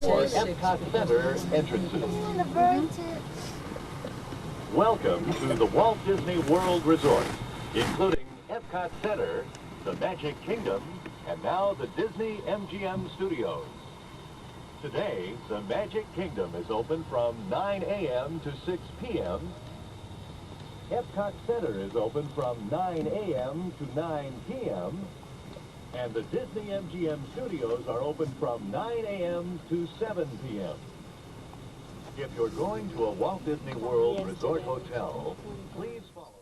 for Epcot Center entrances. Welcome to the Walt Disney World Resort, including Epcot Center, the Magic Kingdom, and now the Disney MGM Studios. Today, the Magic Kingdom is open from 9 a.m. to 6 p.m. Epcot Center is open from 9 a.m. to 9 p.m. And the Disney MGM Studios are open from 9 a.m. to 7 p.m. If you're going to a Walt Disney World Resort Hotel, please follow.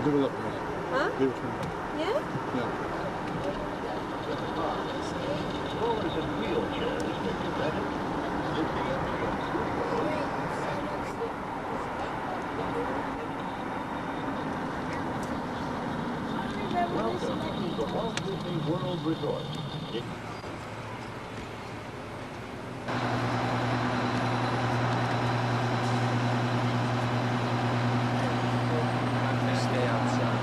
Give it up. Huh? Give it to me. Yeah? Yeah. Strollers and wheelchairs may be rented. Disney MGM Studios. Welcome to the Walt Disney World Resort. Stay outside.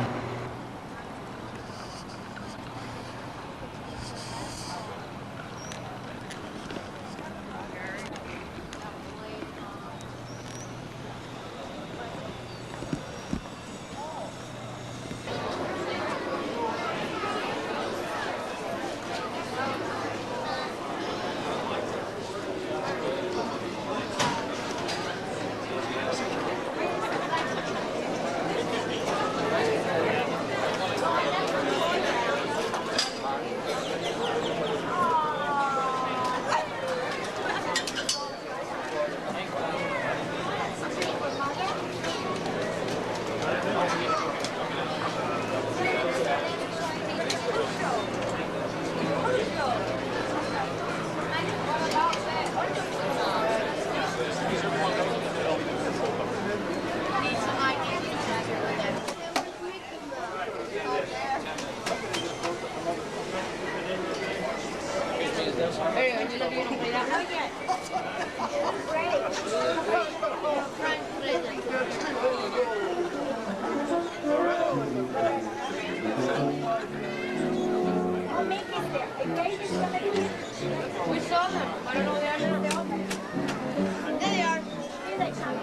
We saw them. I don't know where they are now. There they are. Here they come.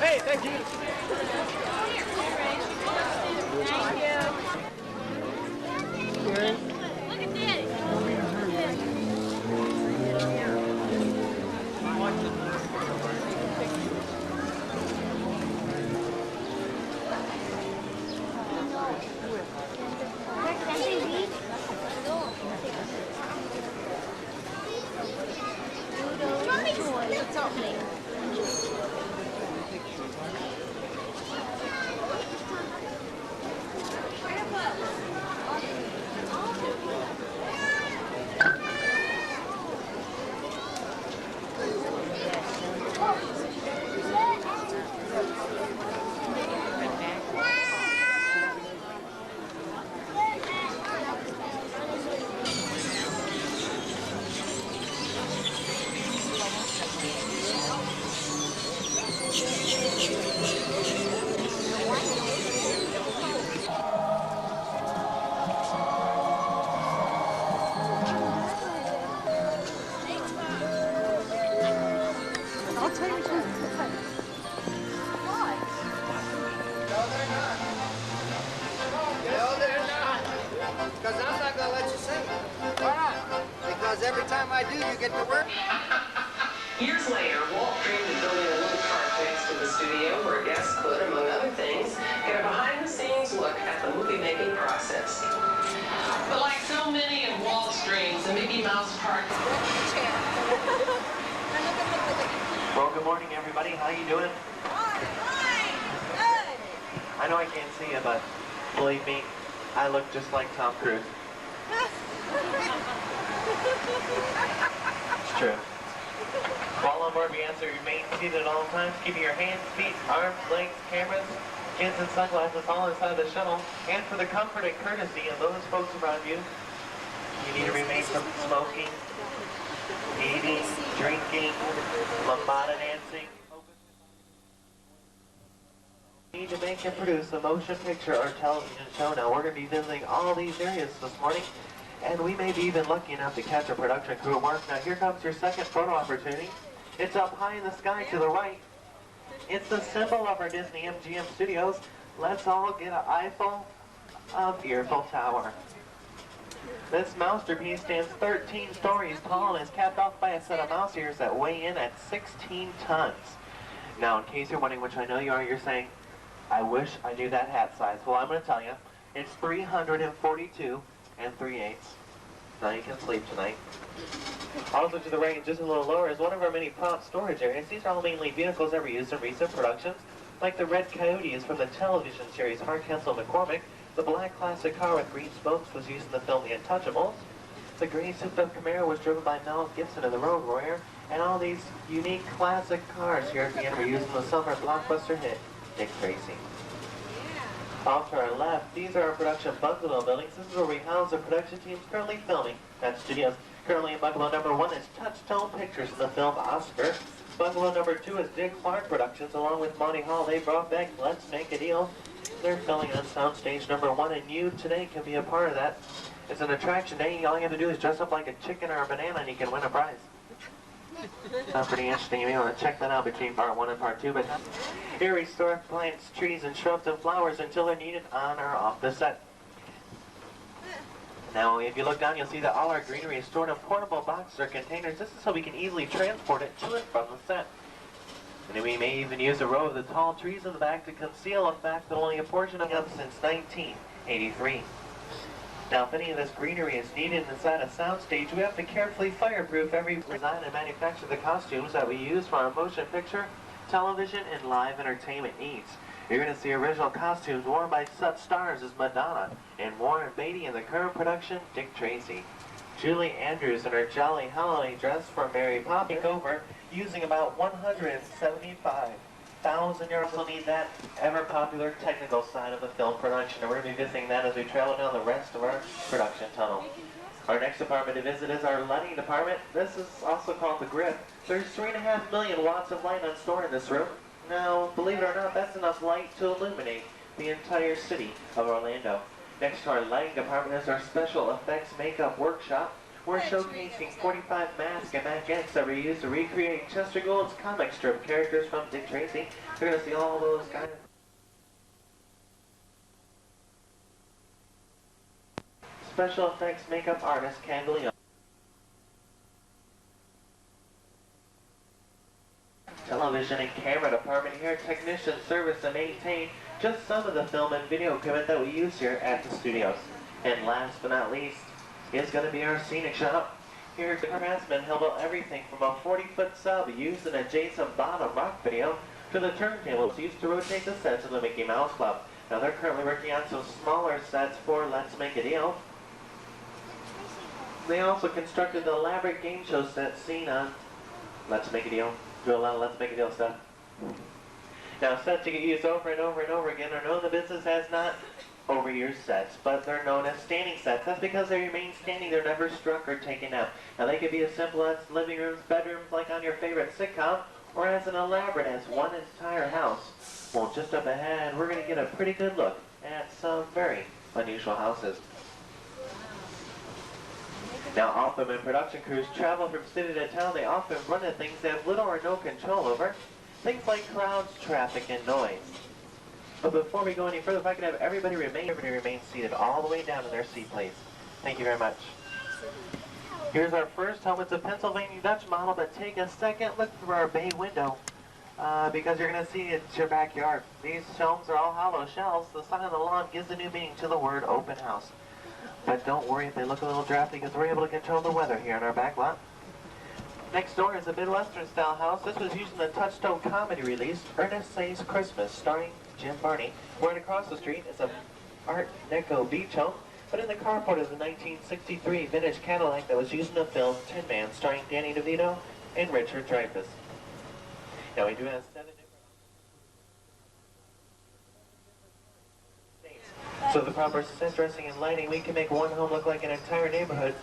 Hey, thank you. Look at this. Because I'm not going to let you sing. Why not? Because every time I do, you get to work. Years later, Walt dreamed of building a little park next to the studio where guests could, among other things, get a behind-the-scenes look at the movie-making process. But like so many of Walt's dreams, the Mickey Mouse Park... Welcome buddy. How you doing? I know I can't see you, but believe me, I look just like Tom Cruise. It's true. While on board, we answer remain seated at all times, keeping your hands, feet, arms, legs, cameras, kids, and sunglasses all inside the shuttle. And for the comfort and courtesy of those folks around you, you need to remain from smoking, eating, drinking, lambada dancing. You need to make and produce a motion picture or television show. Now, we're going to be visiting all these areas this morning, and we may be even lucky enough to catch a production crew at work. Now, here comes your second photo opportunity. It's up high in the sky to the right. It's the symbol of our Disney MGM Studios. Let's all get an eyeful of Eiffel Tower. This masterpiece stands 13 stories tall and is capped off by a set of mouse ears that weigh in at 16 tons. Now, in case you're wondering, which I know you are, you're saying, I wish I knew that hat size. Well, I'm going to tell you, it's 342 3/8. Now you can sleep tonight. Also to the right and just a little lower is one of our many prop storage areas. These are all mainly vehicles that were used in recent productions, like the red Coyote is from the television series Hardcastle McCormick. The black classic car with green spokes was used in the film The Untouchables. The gray souped-up Camaro was driven by Mel Gibson in The Road Warrior. And all these unique classic cars here at the end were used in the summer blockbuster hit Dick Tracy. Off to our left, these are our production bungalow buildings. This is where we house the production teams currently filming at studios. Currently in bungalow number 1 is Touchstone Pictures in the film Oscar. Bungalow number 2 is Dick Clark Productions along with Monty Hall. They brought back Let's Make a Deal. They're filming on soundstage number 1, and you today can be a part of that. It's an attraction day. All you have to do is dress up like a chicken or a banana and you can win a prize. Sounds pretty interesting. You may want to check that out between part 1 and part 2. But here we store plants, trees, and shrubs and flowers until they're needed on or off the set. Now, if you look down, you'll see that all our greenery is stored in portable boxes or containers. This is so we can easily transport it to and from the set. And we may even use a row of the tall trees in the back to conceal a fact that only a portion of them since 1983. Now, if any of this greenery is needed inside a soundstage, we have to carefully fireproof every design and manufacture the costumes that we use for our motion picture, television, and live entertainment needs. You're going to see original costumes worn by such stars as Madonna and Warren Beatty in the current production, Dick Tracy. Julie Andrews in her jolly holiday dress for Mary Poppins over, using about 175,000 euros. We'll need that ever-popular technical side of the film production, and we're going to be visiting that as we travel down the rest of our production tunnel. Our next department to visit is our lighting department. This is also called the grip. There's 3.5 million watts of light on store in this room. Now, believe it or not, that's enough light to illuminate the entire city of Orlando. Next to our lighting department is our special effects makeup workshop. We're showcasing 45 masks and maquettes that were used to recreate Chester Gould's comic strip characters from Dick Tracy. You're going to see all those guys. Special effects makeup artist Candelio. Television and camera department here. Technicians service and maintain just some of the film and video equipment that we use here at the studios. And last but not least is going to be our scenic shop. Here the craftsman held out everything from a 40-foot sub used in a Jason Bottom rock video to the turntables used to rotate the sets of the Mickey Mouse Club. Now they're currently working on some smaller sets for Let's Make a Deal. They also constructed the elaborate game show set seen on Let's Make a Deal. Do a lot of Let's Make a Deal stuff. Now sets you get used over and over and over again are known in the business as not overused sets, but they're known as standing sets. That's because they remain standing, they're never struck or taken out. Now they could be as simple as living rooms, bedrooms like on your favorite sitcom, or as an elaborate as one entire house. Well, just up ahead, we're going to get a pretty good look at some very unusual houses. Now, often when production crews travel from city to town, they often run into things they have little or no control over. Things like crowds, traffic, and noise. But before we go any further, if I could have everybody remain seated all the way down in their seat, please. Thank you very much. Here's our first home. It's a Pennsylvania Dutch model, but take a second look through our bay window because you're going to see it's your backyard. These homes are all hollow shells. The sign on the lawn gives a new meaning to the word open house. But don't worry if they look a little drafty because we're able to control the weather here in our back lot. Next door is a Midwestern-style house. This was used in the Touchstone comedy release, Ernest Saves Christmas, starring Jim Varney. Right across the street is a Art Deco beach home, but in the carport is a 1963 vintage Cadillac that was used in the film Tin Man, starring Danny DeVito and Richard Dreyfuss. Now we do have 7 different... So the proper set dressing and lighting, we can make one home look like an entire neighborhood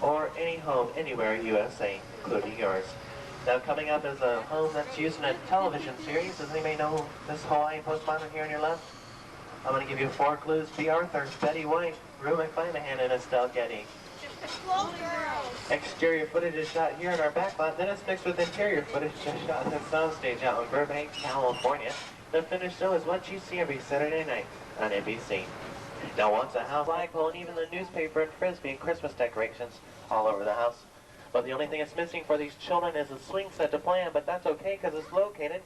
or any home anywhere USA, including yours. Now coming up is a home that's used in a television series. Does anybody know this Hawaiian postmodern here on your left? I'm going to give you 4 clues. B. Arthur, Betty White, Rue McClanahan, and Estelle Getty. Exterior footage is shot here in our back lot, then it's mixed with interior footage just shot at the soundstage out in Burbank, California. The finished show is what you see every Saturday night on NBC. Now once a house, flagpole, and even the newspaper and frisbee and Christmas decorations all over the house. But the only thing that's missing for these children is a swing set to play on, but that's okay because it's located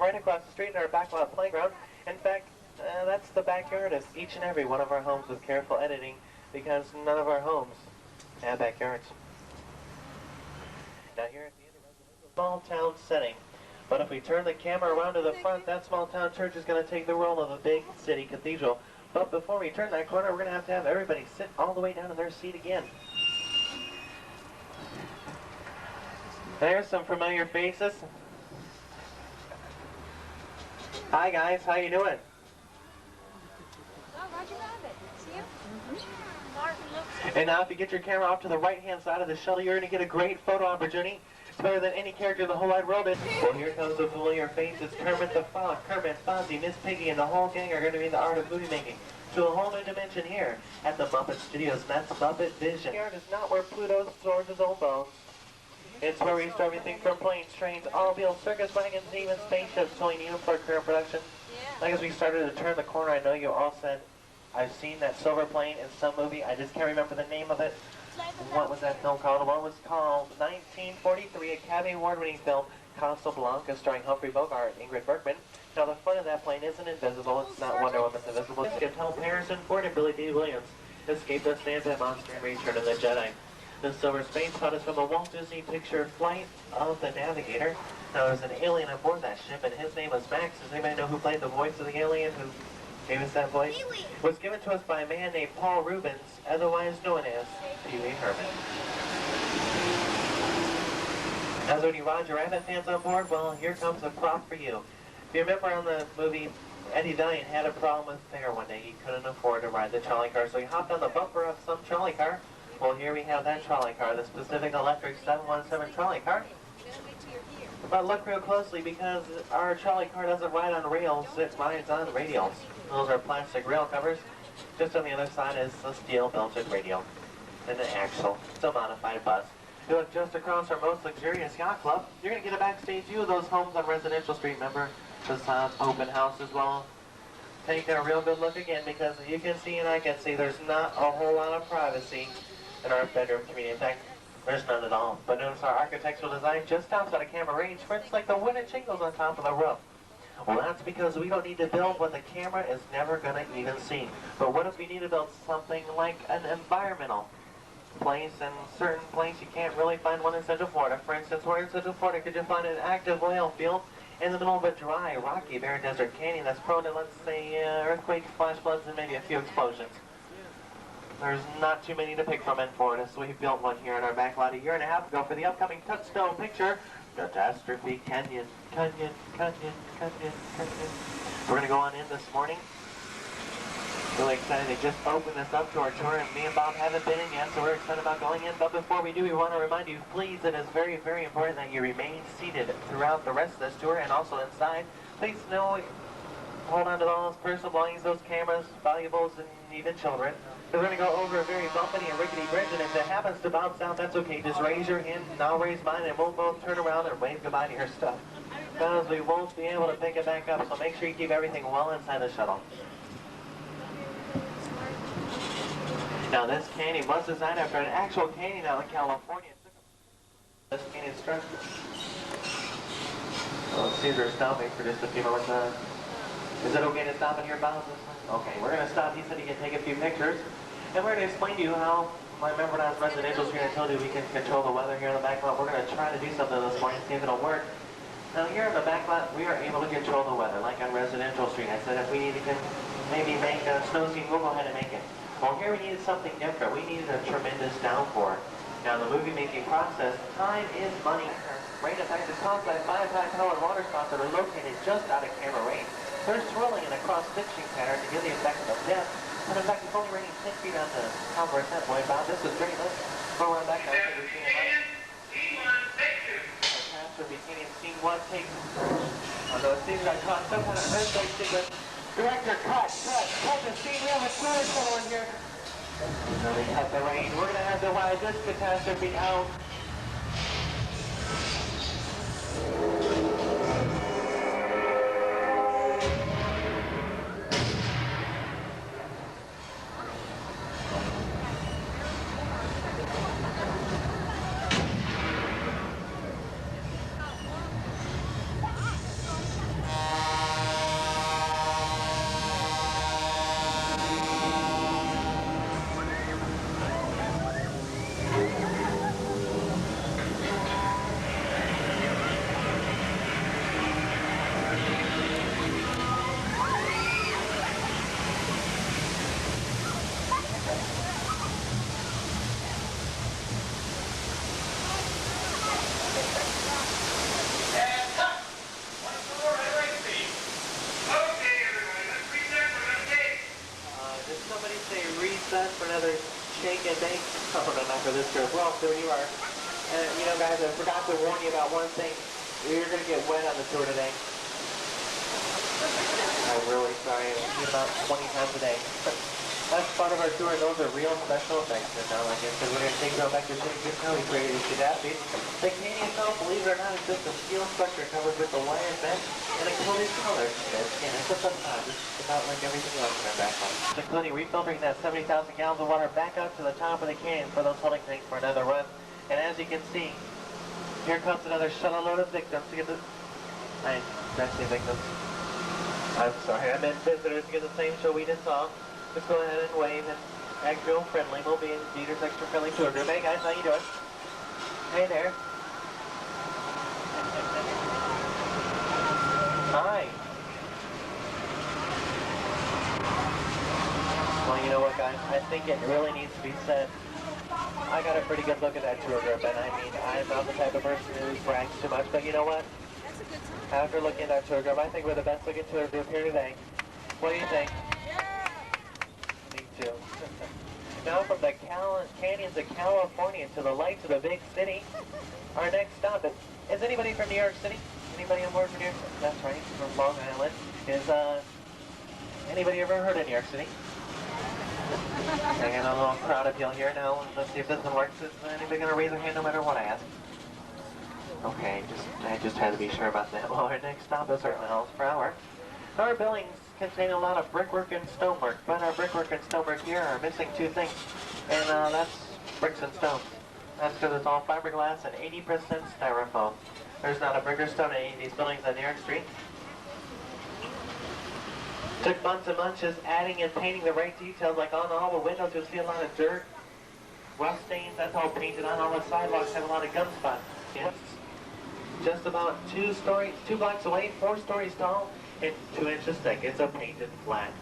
right across the street in our backlot playground. In fact, that's the backyard of each and every one of our homes with careful editing because none of our homes have backyards. Now here at the end of a small town setting. But if we turn the camera around to the front, that small town church is going to take the role of a big city cathedral. But before we turn that corner, we're going to have everybody sit all the way down in their seat again. There's some familiar faces. Hi guys, how you doing? And now if you get your camera off to the right-hand side of the shuttle, you're going to get a great photo opportunity. It's better than any character in the whole wide world. Well, here comes a familiar face. It's Kermit the Frog. Kermit, Fozzie, Miss Piggy, and the whole gang are going to be in the art of movie making to a whole new dimension here at the Muppet Studios, and that's Muppet Vision. The art is not where Pluto stores his own bones. It's where we store everything from planes, trains, automobiles, circus wagons, and even spaceships, so we need them for current production. Like as we started to turn the corner, I know you all said, I've seen that silver plane in some movie. I just can't remember the name of it. What was that film called? Well, it was called 1943 Academy Award-winning film Casablanca, starring Humphrey Bogart and Ingrid Bergman. Now, the front of that plane isn't invisible. It's not Wonder Woman's invisible. It's how Harrison Ford and Billy D. Williams escaped the Santa monster in Return of the Jedi. The silver space pod is from a Walt Disney picture, Flight of the Navigator. Now, there's an alien aboard that ship, and his name was Max. Does anybody know who played the voice of the alien who gave us that voice? It was given to us by a man named Paul Rubens, otherwise known as Pee Wee Herman. Now, so any Roger Rabbit fans on board? Well, here comes a prop for you. If you remember on the movie, Eddie Valiant had a problem with fare one day. He couldn't afford to ride the trolley car, so he hopped on the bumper of some trolley car. Well, here we have that trolley car, the Pacific Electric 717 trolley car. But look real closely because our trolley car doesn't ride on rails, it rides on radials. Those are plastic rail covers. Just on the other side is a steel belted radial and an axle. It's a modified bus. You look just across our most luxurious yacht club, you're going to get a backstage view of those homes on Residential Street. Remember, the open house as well. Take a real good look again because you can see and I can see there's not a whole lot of privacy in our bedroom community. In fact, there's none at all. But notice our architectural design just outside of camera range prints like the wooden shingles on top of the roof. Well, that's because we don't need to build what the camera is never going to even see. But what if we need to build something like an environmental place? In certain places you can't really find one in Central Florida. For instance, where in Central Florida could you find an active oil field in the middle of a dry, rocky, barren desert canyon that's prone to, let's say, earthquakes, flash floods, and maybe a few explosions? There's not too many to pick from in Florida, so we built one here in our back lot a year and a half ago for the upcoming Touchstone picture, Catastrophe Canyon, Canyon, Canyon, Canyon, Canyon. We're going to go on in this morning. Really excited to just open this up to our tour, and me and Bob haven't been in yet, so we're excited about going in. But before we do, we want to remind you, please, it is very, very important that you remain seated throughout the rest of this tour and also inside. Please hold on to all those personal belongings, those cameras, valuables, and even children. We're going to go over a very bumpy and rickety bridge, and if it happens to bounce out, that's okay. Just raise your hand, and I'll raise mine, and we'll both turn around and wave goodbye to your stuff. Because we won't be able to pick it back up, so make sure you keep everything well inside the shuttle. Now, this canyon was designed after an actual canyon out in California. This canyon structure. Well, let's see if they're stopping for just a few moments. Is it okay to stop in here, Bob? Okay, we're going to stop. He said he can take a few pictures. And we're going to explain to you how Well, I remember when I was residential street, I told you we can control the weather here in the back lot. We're going to try to do something this morning, see if it'll work. Now here in the back lot, we are able to control the weather, like on residential street. I said if we need to maybe make a snow scene, we'll go ahead and make it. Well, here we needed something different. We needed a tremendous downpour. Now, in the movie making process, time is money. Rain effect is caused by 5 high-powered water spots that are located just out of camera range. They're swirling in a cross-stitching pattern to give the effect of depth. And in fact, it's only raining 10 feet on the top of our tent. Boy, Bob, this is great. Let's go around back now. Catastrophe scene 1, take. Although it seems I caught some kind of earthquake sequence. Director, cut the scene. We have a story in here. Now they cut the rain. We're going to have to ride this catastrophe out. For another shake and bake supplement after this trip. Well, so you are. You know, guys, I forgot to warn you about one thing. You're going to get wet on the tour today. I'm really sorry. I see it about 20 times a day. That's part of our tour. Those are real special effects. And now, like I said, we're going to take you back to Shake. This is how we created these catastrophes. The canyon itself, believe it or not, is just a steel structure covered with a wire vent and a coated color. And it's just about like everything else in our background. Including refiltering that 70,000 gallons of water back up to the top of the canyon for those holding tanks for another run. And as you can see, here comes another shuttle load of victims to get the... I say victims. I'm sorry, I meant visitors to get the same show we just saw. Just go ahead and wave and act real friendly. We'll be in Dieter's Extra Friendly Tour Group. Hey guys, how you doing? Hey there. Hi. Well, you know what, guys? I think it really needs to be said. I got a pretty good look at that tour group, and I mean, I'm not the type of person who brags too much, but you know what? After looking at that tour group, I think we're the best looking tour group here today. What do you think? Me too. Now from the canyons of California to the lights of the big city, our next stop is anybody from New York City? Anybody on board from New York City? That's right, from Long Island. Is anybody ever heard of New York City? I got a little crowd appeal here now. Let's see if this one works. Is anybody gonna raise their hand no matter what I ask? Okay, I just had to be sure about that. Well, our next stop is our miles per hour. Our buildings contain a lot of brickwork and stonework, but our brickwork and stonework here are missing two things, and that's bricks and stones. That's because it's all fiberglass and 80% styrofoam. There's not a brick or stone in any of these buildings on New York Street. Took months and months just adding and painting the right details, like on all the windows you'll see a lot of dirt, rust stains, that's all painted on. All the sidewalks have a lot of gum spots. It's just about 2 blocks away, 4 stories tall, and 2 inches thick. It's a painted flat.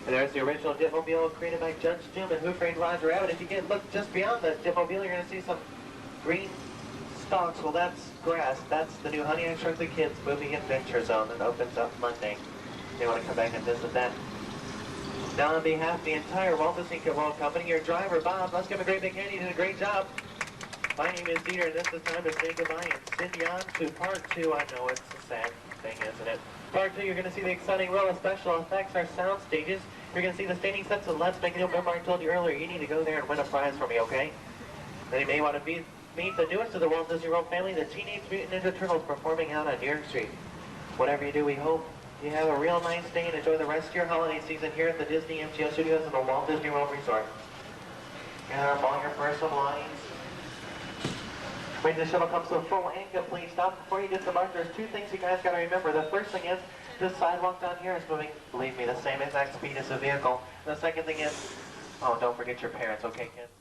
And there's the original dipmobile created by Judge Jim and Who Framed Roger Rabbit. If you look just beyond the dipmobile, you're going to see some green stalks. Well, that's grass. That's the new Honey I Shrunk the Kids movie adventure zone that opens up Monday. They want to come back and visit that. Now, on behalf of the entire Walt Disney World Company, your driver, Bob, let's give him a great big hand. He did a great job. My name is Dieter, and this is time to say goodbye and send you on to part 2. I know it's a sad thing, isn't it? Part 2, you're going to see the exciting world of special effects, our sound stages. You're going to see the standing sets of Let's Make It. Remember I told you earlier, you need to go there and win a prize for me, okay? Then you may want to meet the newest of the Walt Disney World family, the Teenage Mutant Ninja Turtles, performing out on New York Street. Whatever you do, we hope you have a real nice day and enjoy the rest of your holiday season here at the Disney MGM Studios and the Walt Disney World Resort. Gather up all your personal belongings. When the shuttle comes to a full and complete stop, before you disembark, there's 2 things you guys got to remember. The first thing is, this sidewalk down here is moving, believe me, the same exact speed as the vehicle. And the second thing is, oh, don't forget your parents, okay, kids?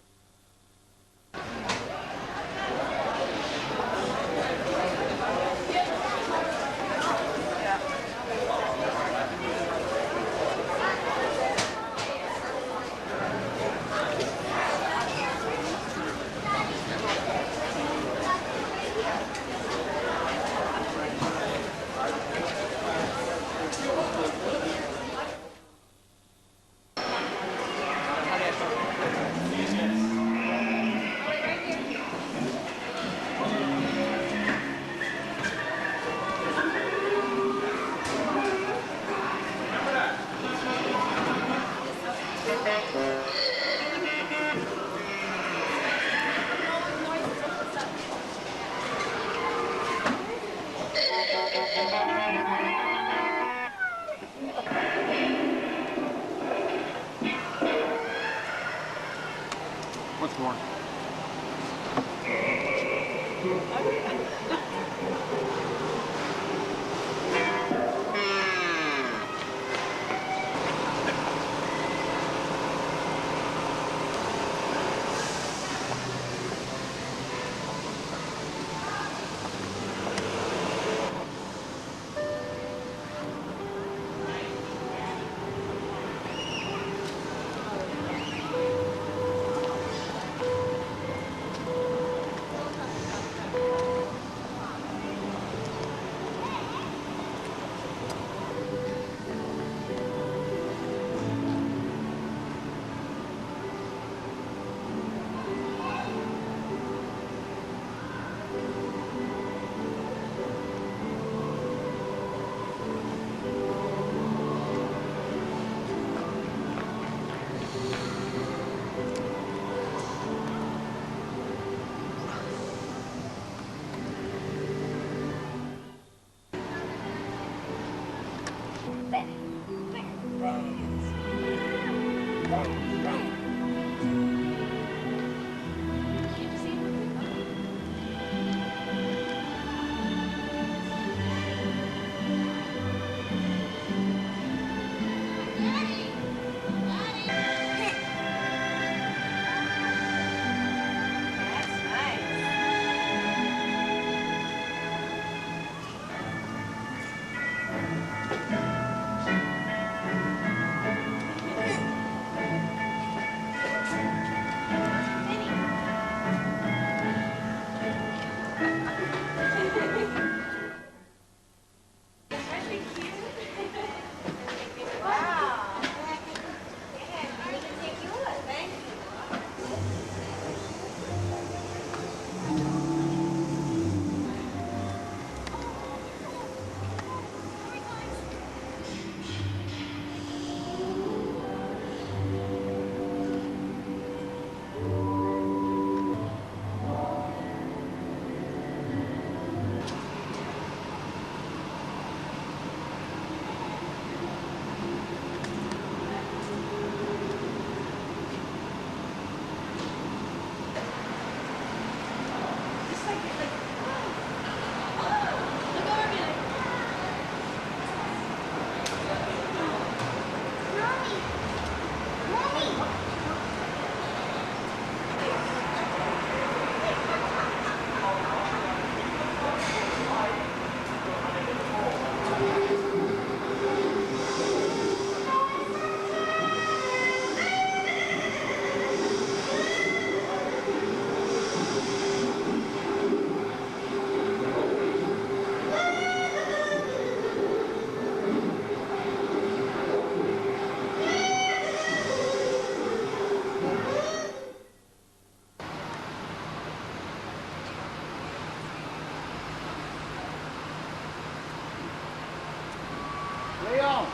Leon!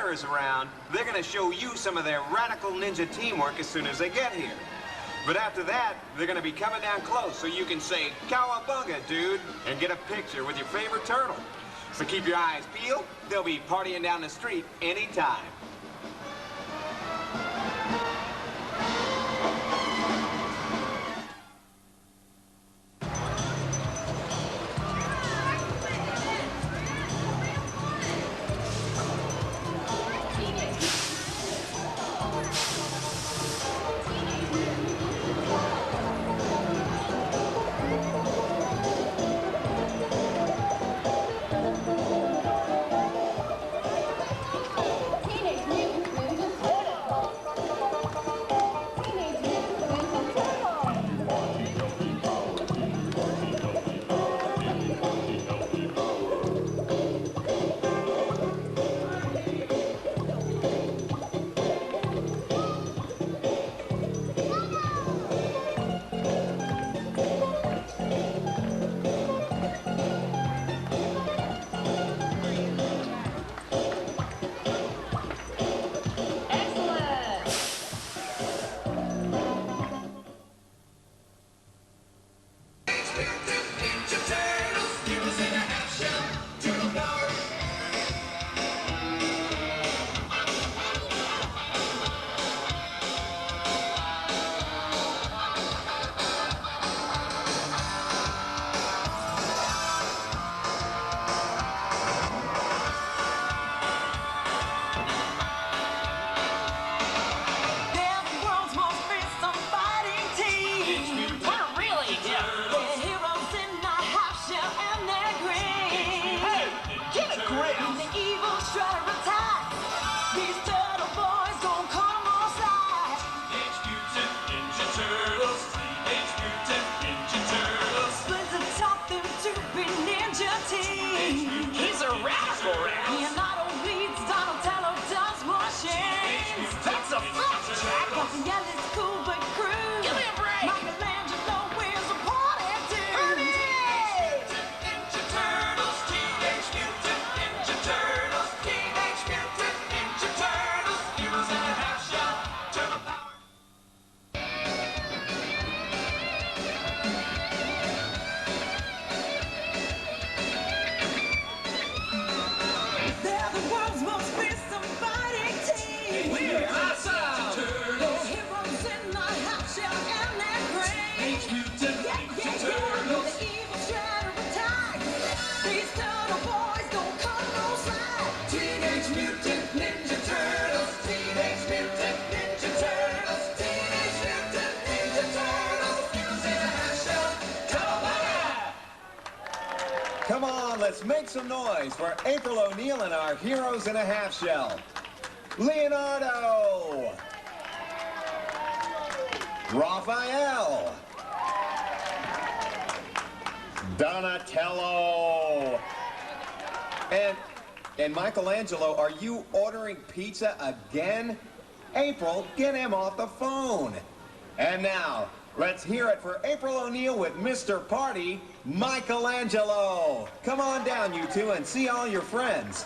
cameras around, they're gonna show you some of their radical ninja teamwork as soon as they get here. But after that, they're gonna be coming down close so you can say, "Cowabunga, dude," and get a picture with your favorite turtle. So keep your eyes peeled. They'll be partying down the street anytime. Come on, let's make some noise for April O'Neil and our Heroes in a Half Shell. Leonardo! Raphael! Donatello! And Michelangelo, are you ordering pizza again? April, get him off the phone. And now, let's hear it for April O'Neil with Mr. Party, Michelangelo. Come on down, you two, and see all your friends.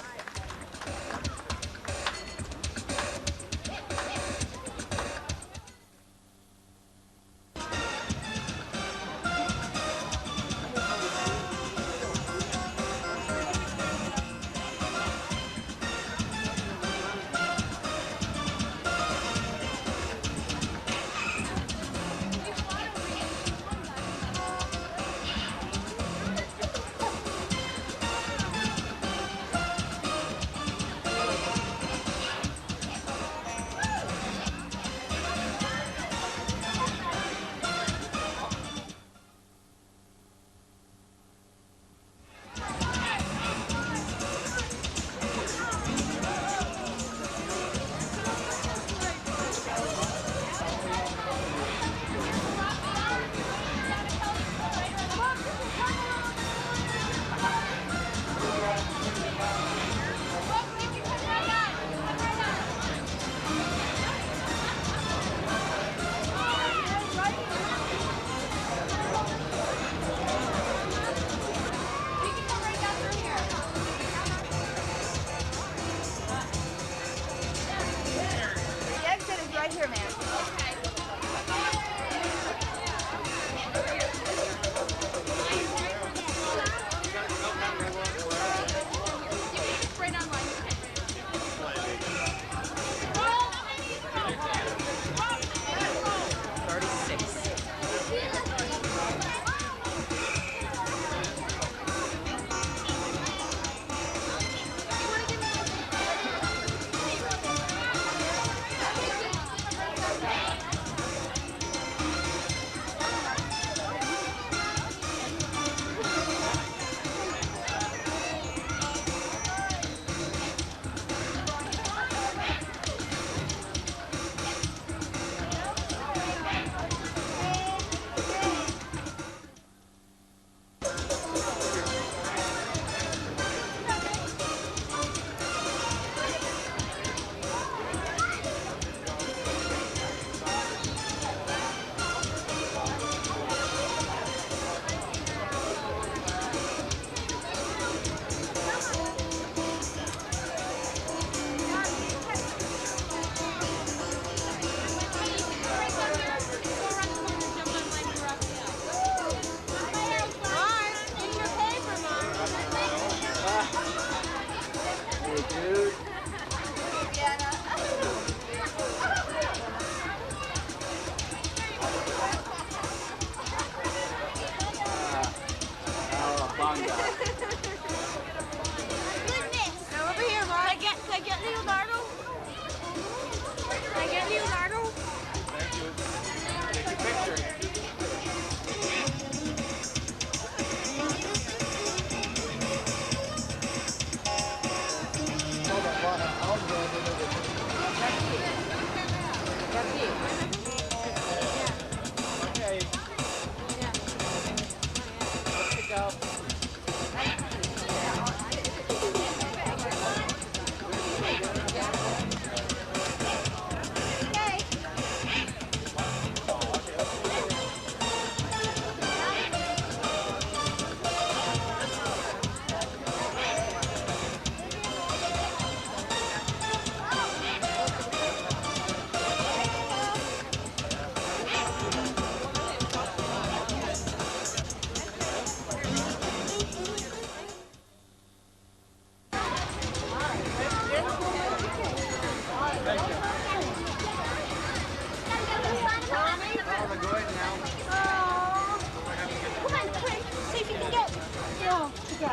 Hey,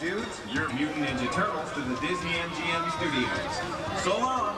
dudes, you're Mutant Ninja Turtles to the Disney MGM Studios. So long.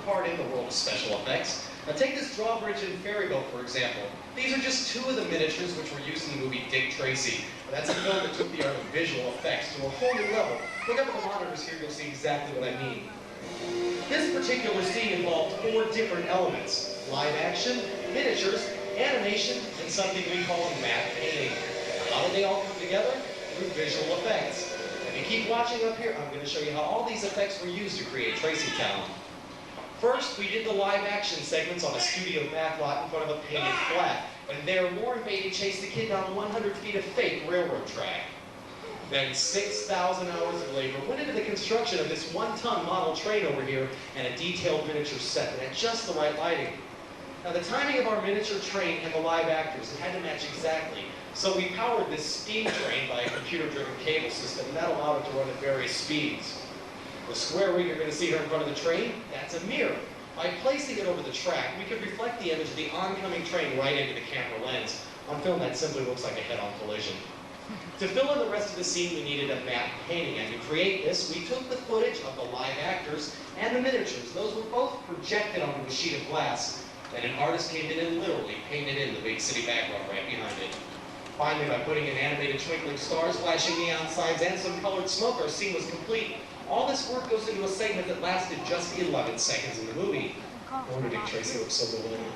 Part in the world of special effects. Now take this drawbridge and ferry boat, for example. These are just two of the miniatures which were used in the movie Dick Tracy. That's a film that took the art of visual effects to a whole new level. Look up at the monitors here, you'll see exactly what I mean. This particular scene involved 4 different elements: live action, miniatures, animation, and something we call matte painting. How did they all come together? Through visual effects. If you keep watching up here, I'm going to show you how all these effects were used to create Tracy Town. First, we did the live action segments on a studio backlot in front of a painted flat. And there, Warren Beatty chased the kid down 100 feet of fake railroad track. Then 6,000 hours of labor went into the construction of this 1-ton model train over here and a detailed miniature set that had just the right lighting. Now, the timing of our miniature train and the live actors, it had to match exactly. So we powered this steam train by a computer-driven cable system, and that allowed it to run at various speeds. The square ring you're going to see here in front of the train, that's a mirror. By placing it over the track, we could reflect the image of the oncoming train right into the camera lens. On film, that simply looks like a head-on collision. To fill in the rest of the scene, we needed a matte painting, and to create this, we took the footage of the live actors and the miniatures. Those were both projected onto a sheet of glass, and an artist came in and literally painted in the big city background right behind it. Finally, by putting in animated twinkling stars, flashing neon signs, and some colored smoke, our scene was complete. All this work goes into a segment that lasted just 11 seconds in the movie. No wonder Dick Tracy looks so bewildered.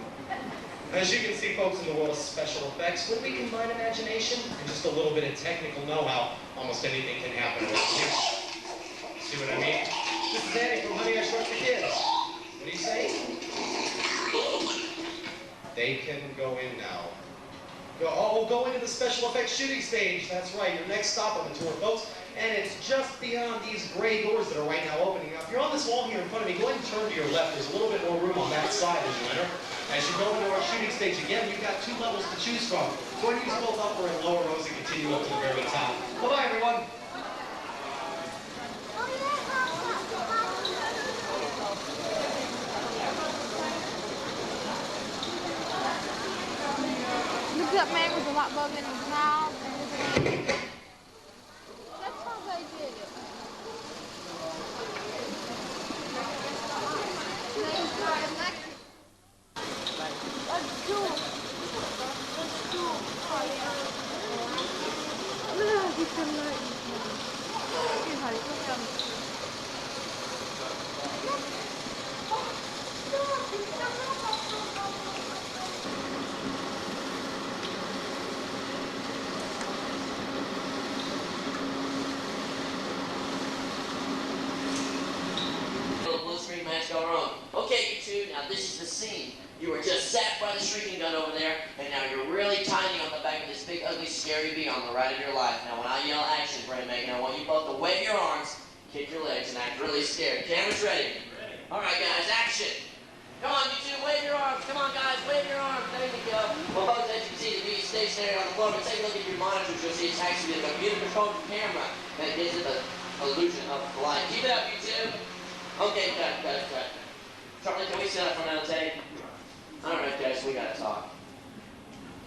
As you can see, folks, in the world of special effects, when we combine imagination and just a little bit of technical know-how, almost anything can happen. See what I mean? This is Annie from Honey, I Shrunk the Kids. What do you say? They can go in now. Go into the special effects shooting stage. That's right, your next stop on the tour, folks. And it's just beyond these gray doors that are right now opening up. If you're on this wall here in front of me, go ahead and turn to your left. There's a little bit more room on that side as you enter. As you go into our shooting stage again, you've got 2 levels to choose from. Go ahead and use both upper and lower rows and continue up to the very top. Bye-bye, everyone. Look at that man with the hot bug in his mouth. That's how they did it. Let's do it. Let's do it. Look, he's so nice. He's like, look at him. scene. You were just zapped by the shrieking gun over there, and now you're really tiny on the back of this big, ugly, scary bee on the right of your life. Now, when I yell action, Brent Megan, I want you both to wave your arms, kick your legs, and act really scared. Cameras ready? All right, guys, action. Come on, you two, wave your arms. Come on, guys, wave your arms. There you go. Well, folks, as you can see, the bee is stationary on the floor, but take a look at your monitors. You'll see it's actually a computer-controlled camera that gives it the illusion of flight. Keep it up, you two. Okay, cut. Charlie, can we sit up for another take? All right, guys, we gotta talk.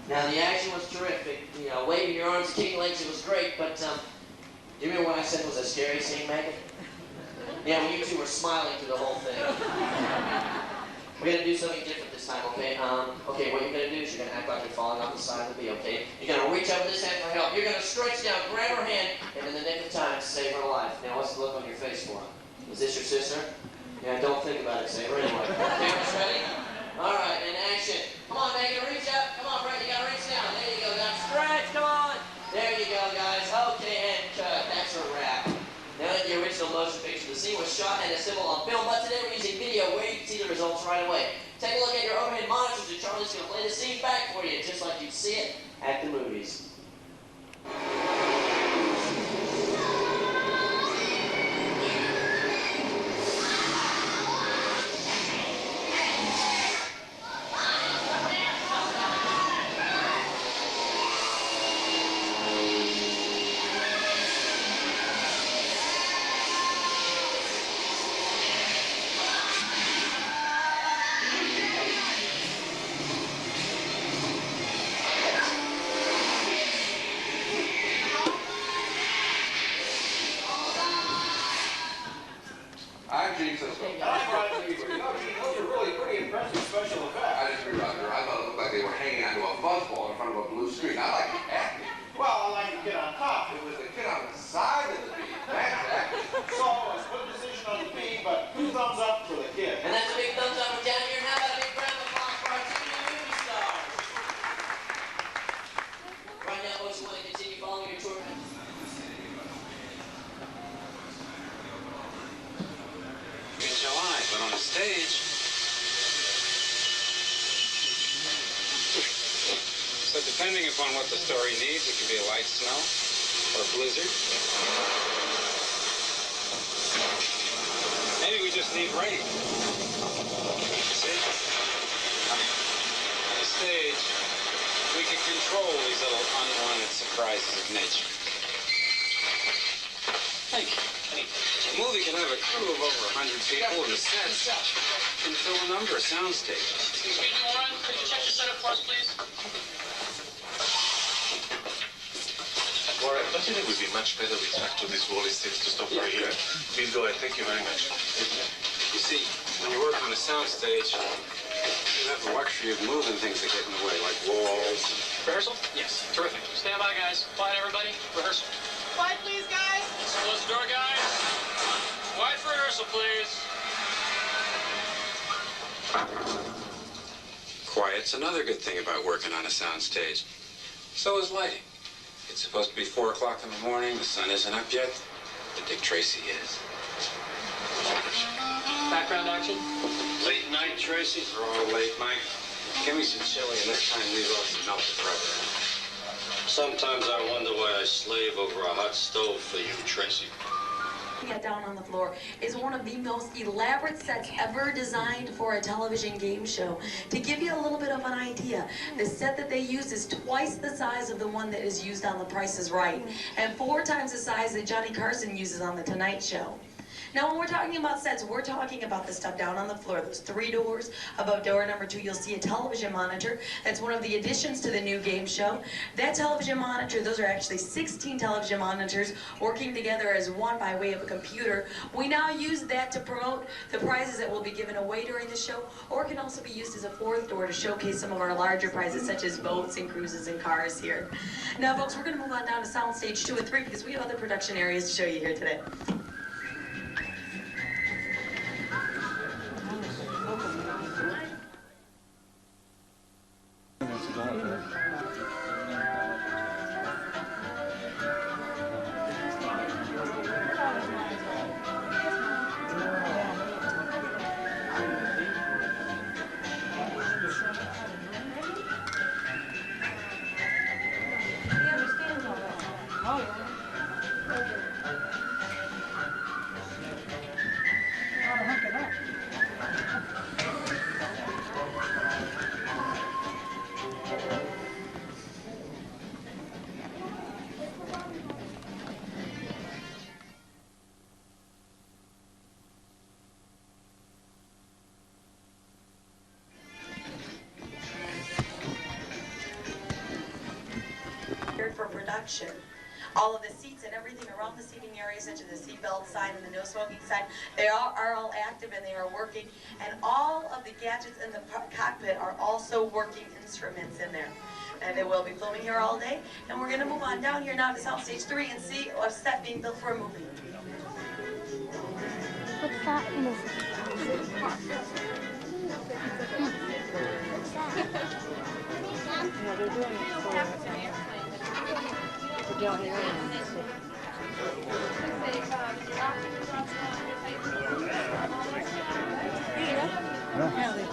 Now, the action was terrific. You know, waving your arms, kicking legs, it was great, but, do you remember what I said was a scary scene, Megan? Yeah, when you two were smiling through the whole thing. We're gonna do something different this time, okay? Okay, what you're gonna do is you're gonna act like you're falling off the side of the bee, okay? You're gonna reach over this hand for help. You're gonna stretch down, grab her hand, and in the nick of time, save her life. Now, what's the look on your face for? Is this your sister? Yeah, don't think about it, save her anyway. Cameras ready? All right, and action. Come on, Megan, reach up. Come on, Brett, you gotta reach down. There you go, now stretch, come on. There you go, guys. Okay, and cut. That's a wrap. Now that the original motion picture, the scene was shot and assembled on film, but today we're using video where you can see the results right away. Take a look at your overhead monitors, and Charlie's gonna play the scene back for you, just like you'd see it at the movies. Depending upon what the story needs, it could be a light snow or a blizzard. Maybe we just need rain. See? On the stage, we can control these little unwanted surprises of nature. Thank you. A movie can have a crew of over 100 people, and the sets can fill a number of sound stages. Excuse me, Warren, could you check the setup for us, please? Warren, don't you think it would be much better we track to this wall instead to stop right here? Please go ahead. Thank you very much. You see, when you work on a sound stage, you have the luxury of moving things that get in the way, like walls. Rehearsal? Yes. Terrific. Stand by, guys. Quiet, everybody. Rehearsal. Quiet, please, guys. Close the door, guys. Quiet for rehearsal, please. Quiet's another good thing about working on a sound stage. So is lighting. It's supposed to be 4 o'clock in the morning. The sun isn't up yet. But Dick Tracy is. Background action. Late night, Tracy. We're all late night. Give me some chili, and this time leave off some melted rubber. Sometimes I wonder why I slave over a hot stove for you, Tracy. Down on the Floor is one of the most elaborate sets ever designed for a television game show. To give you a little bit of an idea, the set that they use is twice the size of the one that is used on The Price is Right, and 4 times the size that Johnny Carson uses on The Tonight Show. Now, when we're talking about sets, we're talking about the stuff down on the floor. Those 3 doors. Above door number 2, you'll see a television monitor. That's one of the additions to the new game show. That television monitor, those are actually 16 television monitors working together as one by way of a computer. We now use that to promote the prizes that will be given away during the show, or it can also be used as a 4th door to showcase some of our larger prizes, such as boats and cruises and cars here. Now, folks, we're going to move on down to Soundstage 2 and 3 because we have other production areas to show you here today. production. All of the seats and everything around the seating area, such as the seatbelt sign and the no smoking sign, they are all active and they are working. And all of the gadgets in the cockpit are also working instruments in there. And they will be filming here all day. And we're going to move on down here now to Soundstage 3 and see a set being built for a movie. What's that movie? No, they're doing it for down here.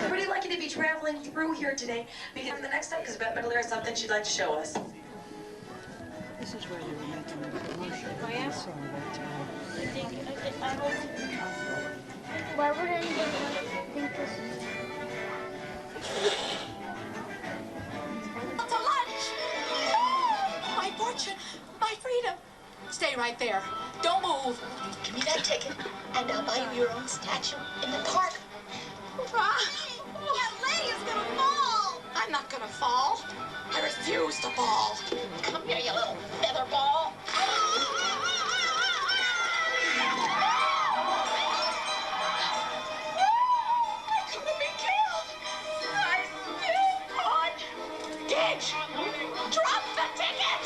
Pretty lucky to be traveling through here today because the next up is Bette Midler has something she'd like to show us. This is where they're making the commercial. I asked her that time. Why would anyone think this is? To lunch! My fortune! My freedom! Stay right there. Don't move. Give me that ticket, and I'll buy you your own statue in the park. That lady is gonna fall! I'm not gonna fall. I refuse to fall. Come here, you little feather ball. I'm gonna be killed. I'm still caught. Gage, drop the ticket!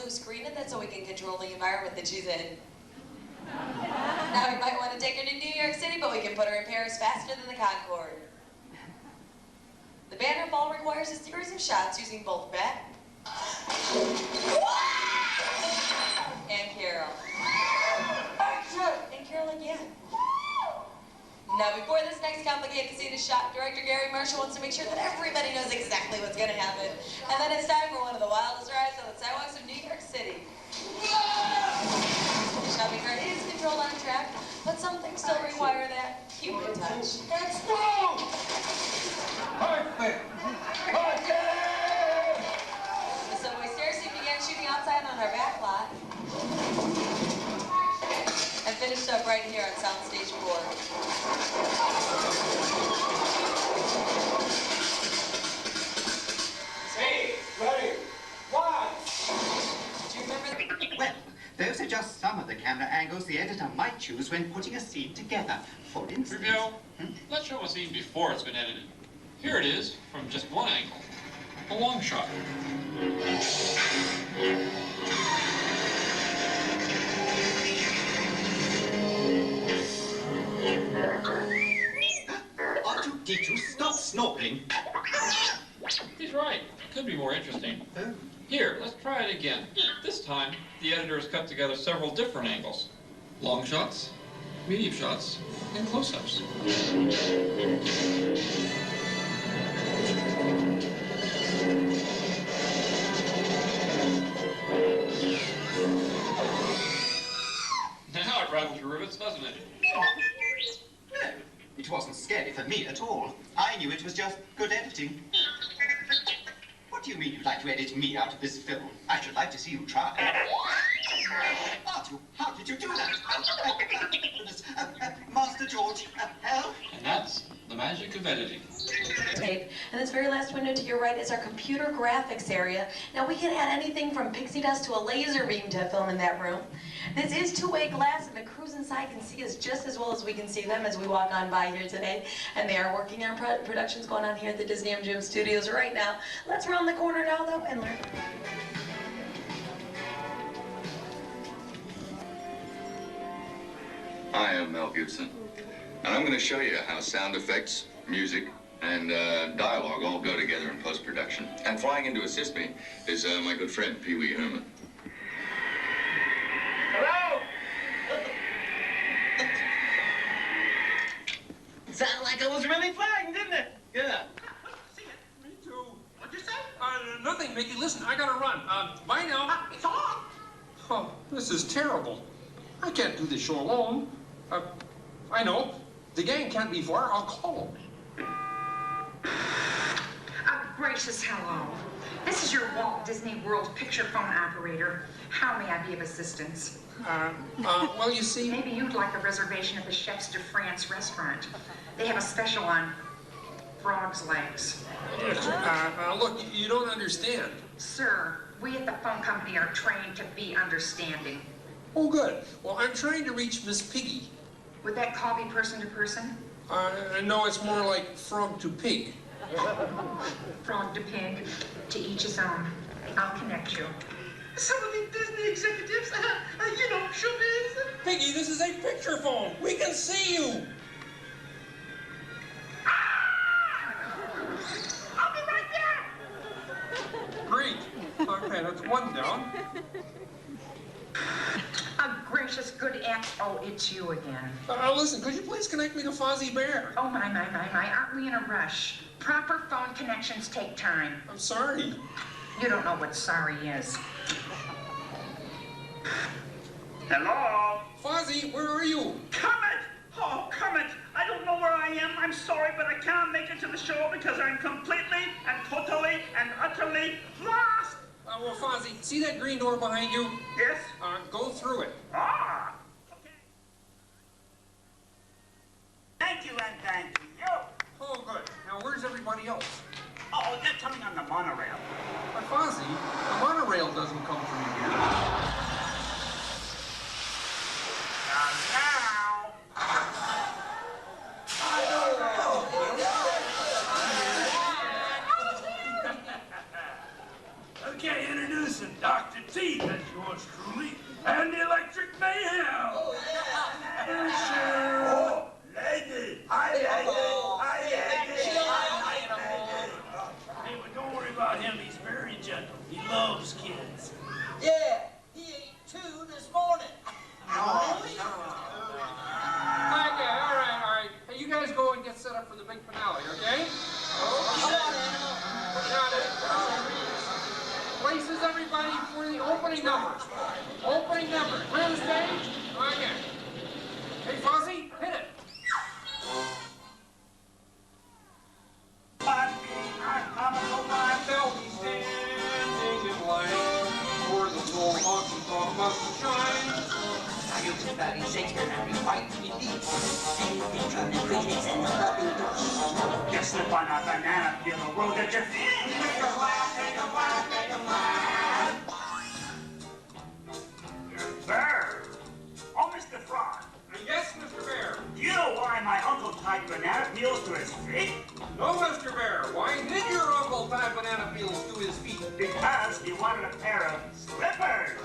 Screen it so we can control the environment that she's in. Now we might want to take her to New York City, but we can put her in Paris faster than the Concorde. The banner ball requires a series of shots using both Bette and Carol. And Carol again. Now, before this next complicated scene is shot, director Gary Marshall wants to make sure that everybody knows exactly what's going to happen. And then it's time for one of the wildest rides on the sidewalks of New York City. The shopping cart is controlled on track, but some things still require that human touch. Let's go! Perfect! The subway stair scene began shooting outside on our back lot. And finished up right here on Soundstage 4. Hey, ready, one! Do you remember? Well, those are just some of the camera angles the editor might choose when putting a scene together. For instance... Review. Let's show a scene before it's been edited. Here it is, from just one angle. A long shot. Did you stop snorkeling? He's right. It could be more interesting. Here, let's try it again. This time, the editor has cut together several different angles. Long shots, medium shots, and close-ups. Now it rattles your rivets, doesn't it? No, it wasn't scary for me at all. I knew it was just good editing. What do you mean you'd like to edit me out of this film? I should like to see you try. Arthur, how did you do that? Master George, help! And that's the magic of editing. Tape. And this very last window to your right is our computer graphics area. Now we can add anything from pixie dust to a laser beam to film in that room. This is two-way glass and the crews inside can see us just as well as we can see them as we walk on by here today. And they are working on productions going on here at the Disney MGM Studios right now. Let's round the corner now though and learn. I am Mel Gibson, and I'm going to show you how sound effects, music, and dialogue all go together in post-production. And flying in to assist me is my good friend, Pee Wee Herman. Hello? Sounded like I was really flying, didn't it? Yeah. Me too. What'd you say? Nothing, Mickey. Listen, I gotta run. Bye now. It's on. Oh, this is terrible. I can't do this show alone. I know. The gang can't be far. I'll call them. Gracious, hello. This is your Walt Disney World picture phone operator. How may I be of assistance? Well, you see... Maybe you'd like a reservation at the Chefs de France restaurant. They have a special on frog's legs. Yes, look, you don't understand. Sir, we at the phone company are trained to be understanding. Oh, good. Well, I'm trying to reach Miss Piggy. Would that call be person to person? No, it's more like frog to pig. Frog to pig, to each his own. I'll connect you. Some of the Disney executives, you know, showbiz. Piggy, this is a picture phone. We can see you. I'll be right there. Great. Okay, that's one down. A gracious good act. Oh, it's you again. Listen, could you please connect me to Fozzie Bear? Oh, my. Aren't we in a rush? Proper phone connections take time. I'm sorry. You don't know what sorry is. Hello? Fozzie, where are you? Comet! Oh, Comet! I don't know where I am. I'm sorry, but I can't make it to the show because I'm completely and totally and utterly lost! Well, Fozzie, see that green door behind you? Yes? Go through it. Ah! Okay. Thank you and thank you. Oh, good. Now, where's everybody else? Oh, they're coming on the monorail. But Fozzie, the monorail doesn't come from here. Now. Okay, introducing Dr. T, that's yours truly, and the Electric Mayhem. Oh, lady. Hi, lady. Hi, lady. Hey, but don't worry about him. He's very gentle. He loves kids. Yeah, he ate 2 this morning. Okay, all right. Hey, you guys go and get set up for the big finale, okay? Got it. Places, everybody, for the opening number. Opening number. Clear the stage. Okay. Hey, Fozzie, hit it. They'll be standing in line for the full auction from us to shine. Are you studying Shakespeare and you fight elite? Anything from the critics and the loving books. Just slip on a banana peel, the world at your feet. Make 'em laugh, make 'em laugh, make 'em laugh. Bear. Oh, Mr. Frog. Yes, Mr. Bear. Do you know why my uncle tied banana peels to his feet? No, Mr. Bear. Why did your uncle tie banana peels to his feet? Because he wanted a pair of slippers.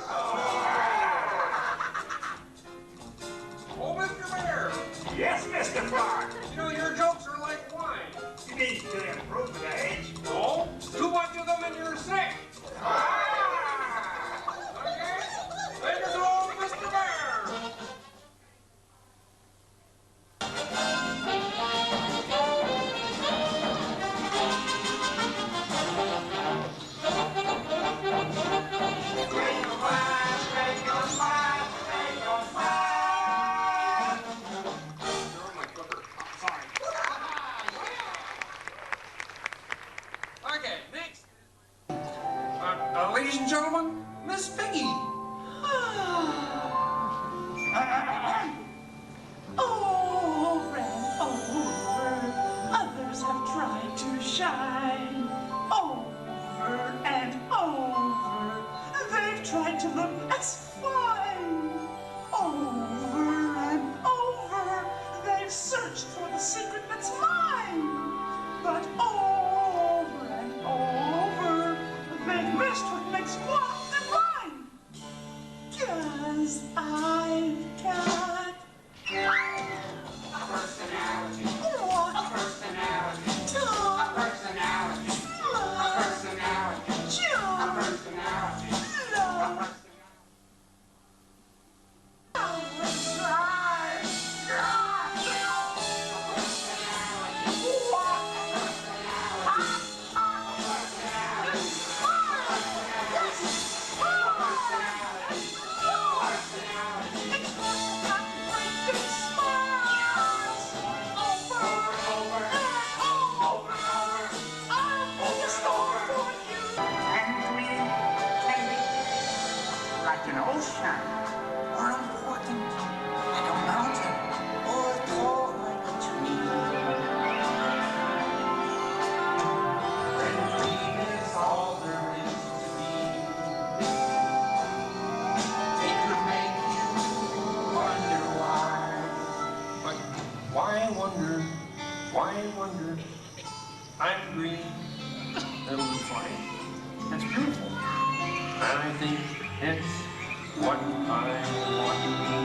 Oh, Mr. Bear. Yes, Mr. Frog. You know, your jokes are like wine. You mean to improve with age? No, too much of them and you're sick. Okay, take us home, Mr. Bear. Okay, next. Ladies and gentlemen, Miss Piggy. Over and over, others have tried to shine. Over and over, they've tried to look as fine. Over and over, they've searched for the secret that's mine. But over and over, they've missed what makes one divine. 'Cause I've got a personality. What? A personality. Tom. A personality. Love. A personality. June. A personality. Love. wonder, why wonder? I'm green, it'll be fine. It's beautiful. And I think it's what I want.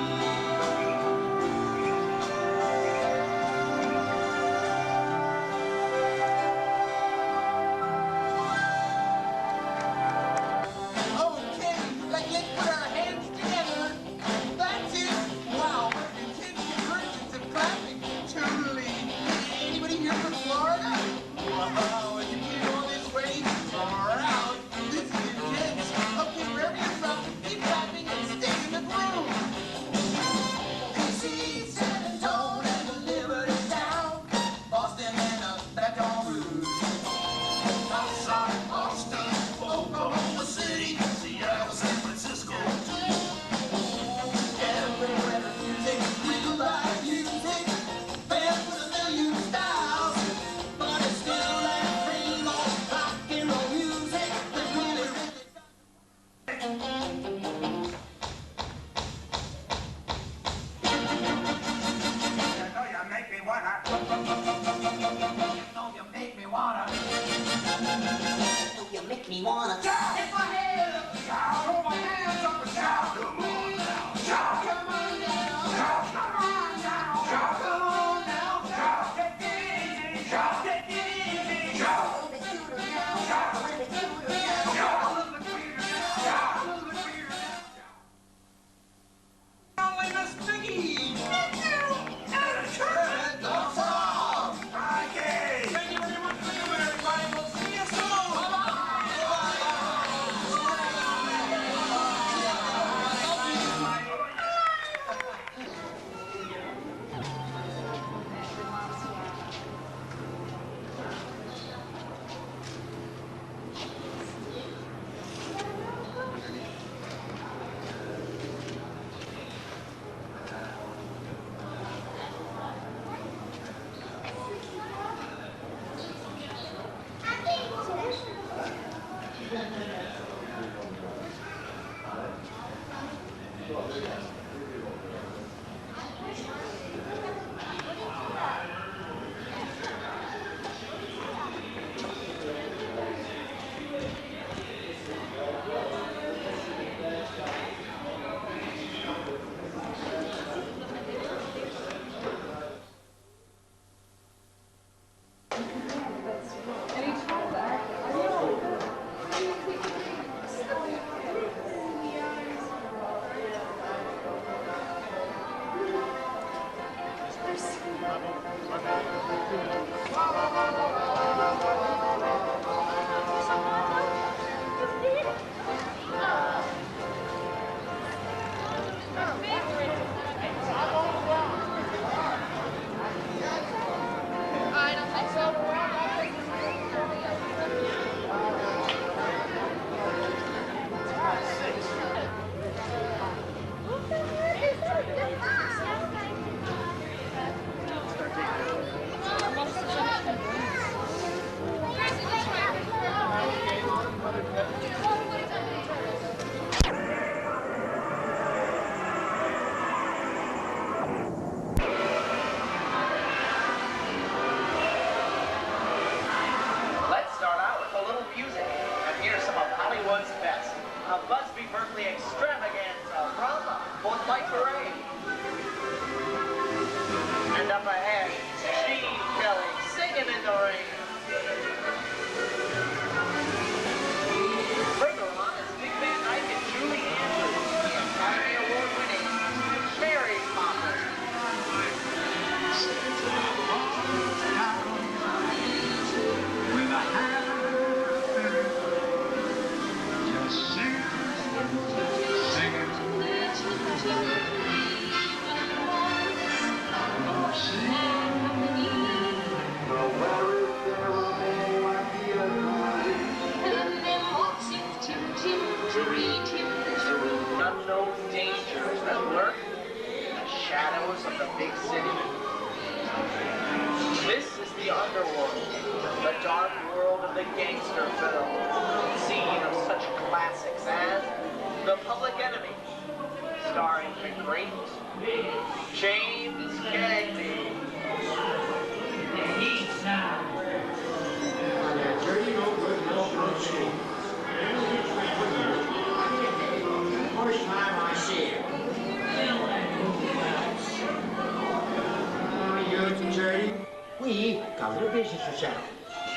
We got a little business to settle.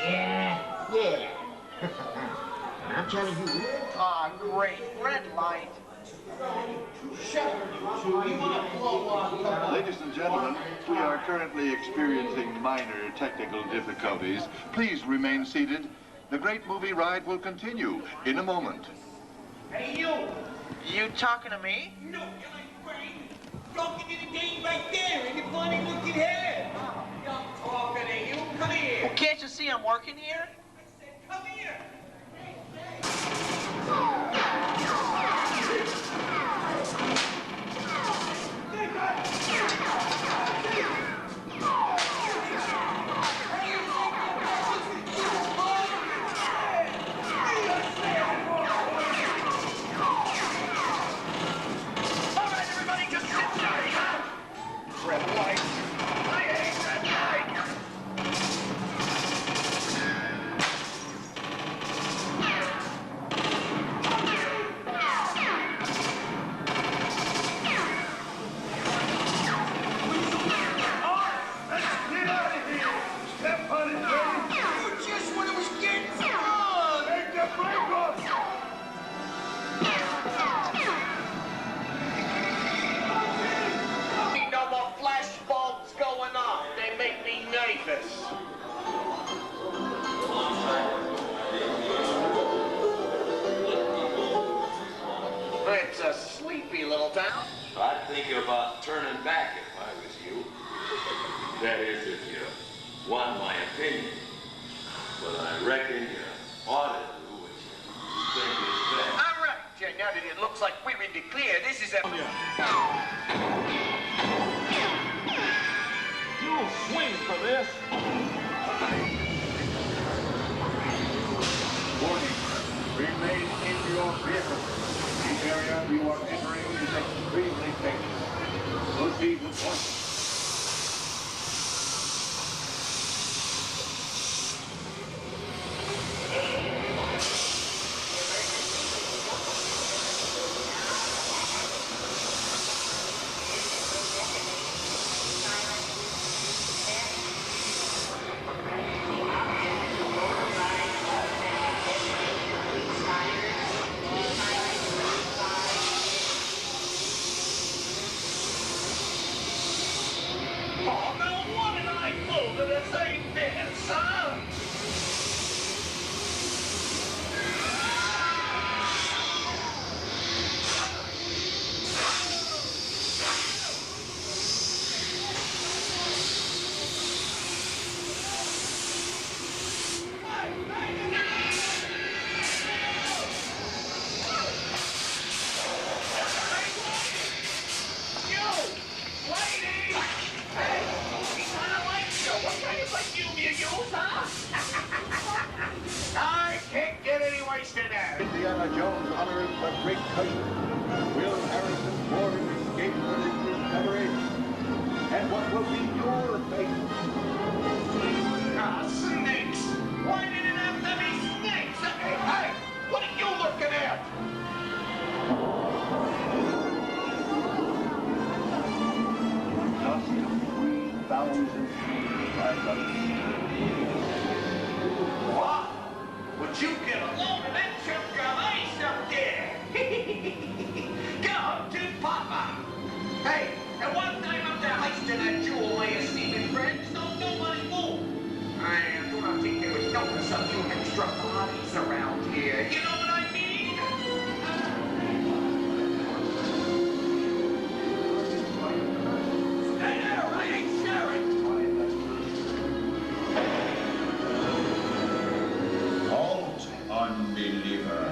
Yeah. And I'm telling you. Ah, great. Red light. Ladies and gentlemen, we are currently experiencing minor technical difficulties. Please remain seated. The great movie ride will continue in a moment. Hey, you! You talking to me? No, you're like Frank. Talking to the dame right there in the funny looking head. I'm talking to you. Come here. Well, can't you see I'm working here? I said, come here. It's a sleepy little town. I'd think about turning back if I was you. That is, if you want my opinion. But I reckon you ought to do what you think is best. All right, Jen, now that it looks like we're in the clear, this is a... You'll swing for this. Warning, remain in your vehicle. The area you are entering is extremely dangerous. Proceed with caution. I can't get any wasted there. Indiana Jones honors the great cousin. Will Harrison Ford escape with his discovery? And what will be your fate? Ah, snakes! Why did it have to be snakes? Hey, hey! What are you looking at? Just 3,000 feet, my brothers. What? Would you get a load of that chunk of ice up there? Go to Papa. Hey, and one time up there hoisting that jewel while you sleeping, friends, don't nobody move. I do not think they would notice a few extra bodies around here. You know what I mean? Stay there, I ain't sharing. Halt, unbeliever.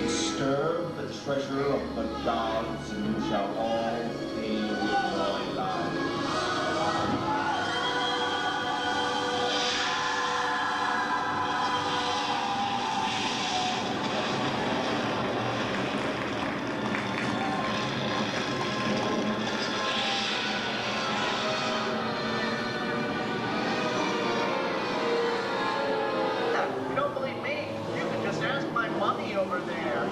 Disturb the treasure of the gods, and you shall all pay with your lives. You don't believe me? You can just ask my mummy over there.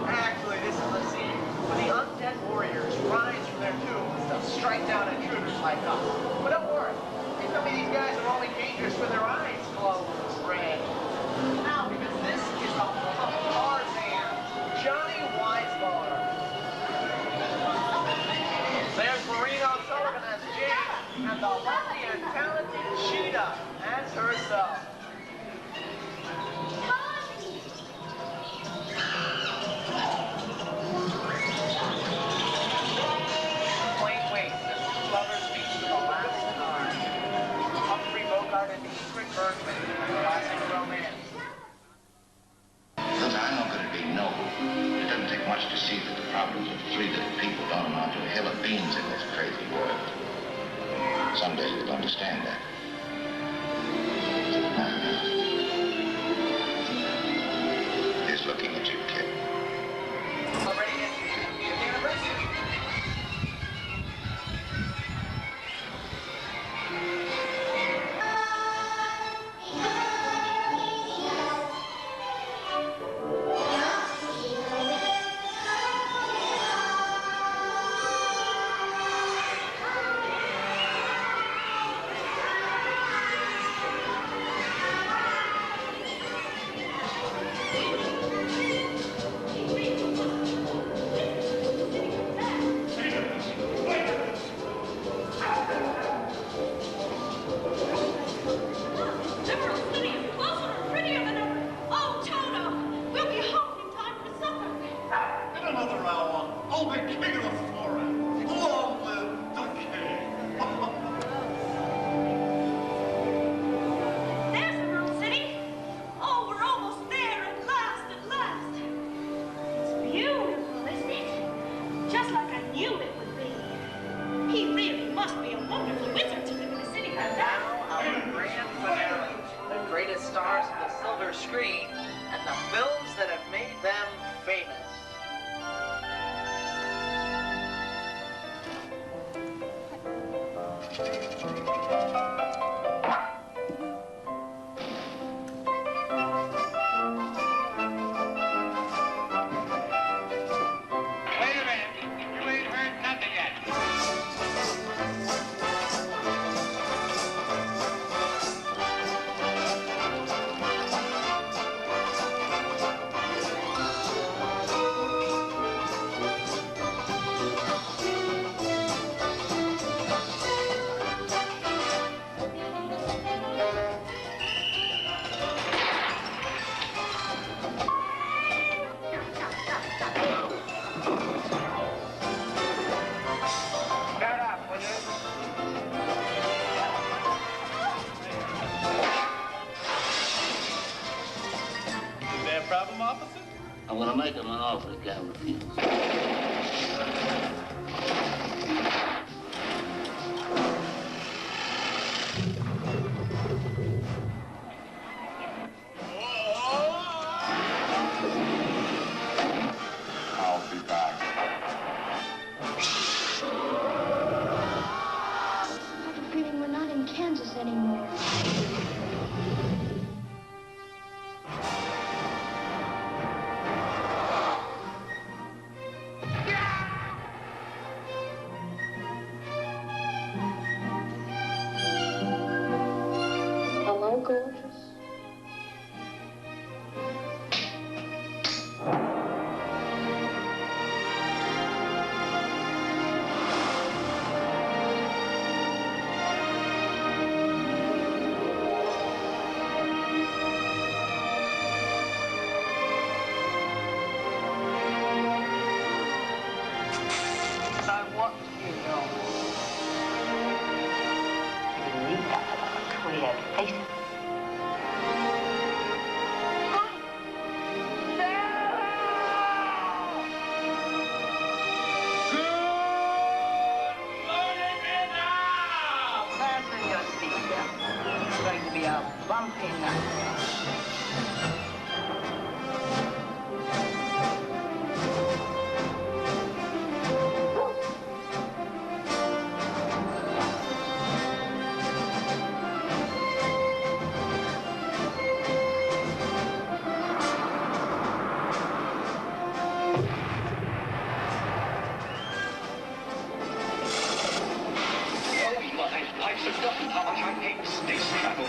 Actually, this is the scene where the undead warriors rise from their tombs to strike down intruders like us. But don't worry, tell me these guys are only dangerous when their eyes glow red? No, because this is the home of Tarzan, Johnny Weisbar. There's Marino Sullivan as Jane, and the lovely and talented Cheetah as herself. Plain waste as two lovers meet for the last time. Humphrey Bogart and Ingrid Bergman, a classic romance. Since I know that it'd be noble, it doesn't take much to see that the problems of 3 little people don't amount to a hill of beans in this crazy world. Someday you'll understand that. He's looking at you, kid. Already introduced the anniversary. Emerald City is closer and prettier than ever. Oh, Toto, we'll be home in time for supper. In another hour, I'll be king of the forest. Long live the king. There's Emerald City. Oh, we're almost there at last, at last. It's beautiful, isn't it? Just like I knew it would be. He really must be a wonderful wizard to live in a city like that. Our grand finale, the greatest stars of the silver screen, and the films that have made them famous. Wait a minute. You ain't heard nothing yet. Shut up, will you? Is there a problem, officer? I'm gonna make him an offer he can't refuse. I'll be back. I have a feeling we're not in Kansas anymore. Hello, gorgeous. I want you to know. You need to have a clear face. Fasten your seatbelt. It's going to be a bumpy night. Oh, my sister, how much I hate space travel.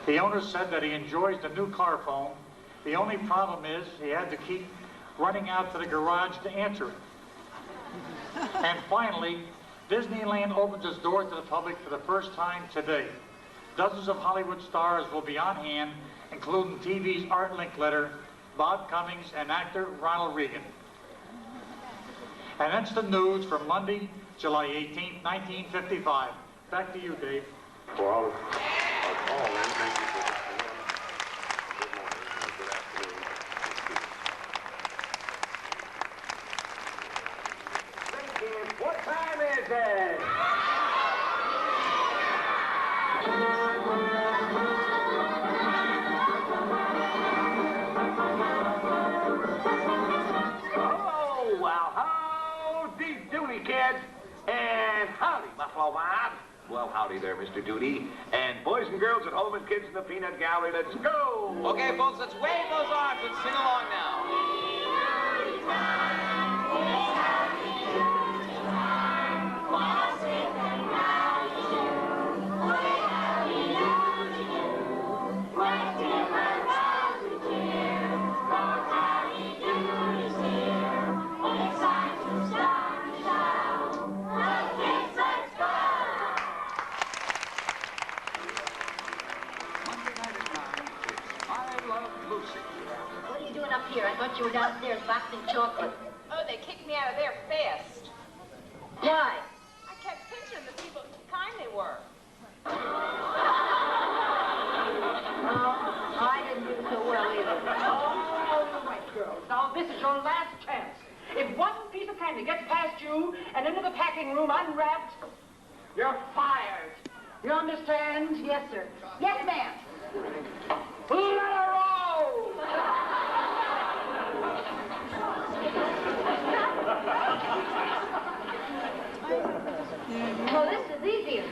The owner said that he enjoys the new car phone. The only problem is he had to keep running out to the garage to answer it. And finally, Disneyland opens its doors to the public for the first time today. Dozens of Hollywood stars will be on hand, including TV's Art Linkletter, Bob Cummings, and actor Ronald Reagan. And that's the news for Monday, July 18th, 1955. Back to you, Dave. For all of all, then, thank you for that. Good morning, or good afternoon. Kids, what time is it? Oh, well, howdy doody, kids. And howdy, Buffalo Bob. Well, howdy there, Mr. Duty. And boys and girls at home and kids in the peanut gallery, let's go! Okay, folks, let's wave those arms and sing along now. What are you doing up here? I thought you were downstairs boxing chocolate. Oh, they kicked me out of there fast. Why? I kept picturing the people, kind they were. Oh, I didn't do so well either. All right, girls. Now, this is your last chance. If one piece of candy gets past you and into the packing room unwrapped, you're fired. You understand? Yes, sir. Yes, ma'am. Let her roll! Well, this is easier.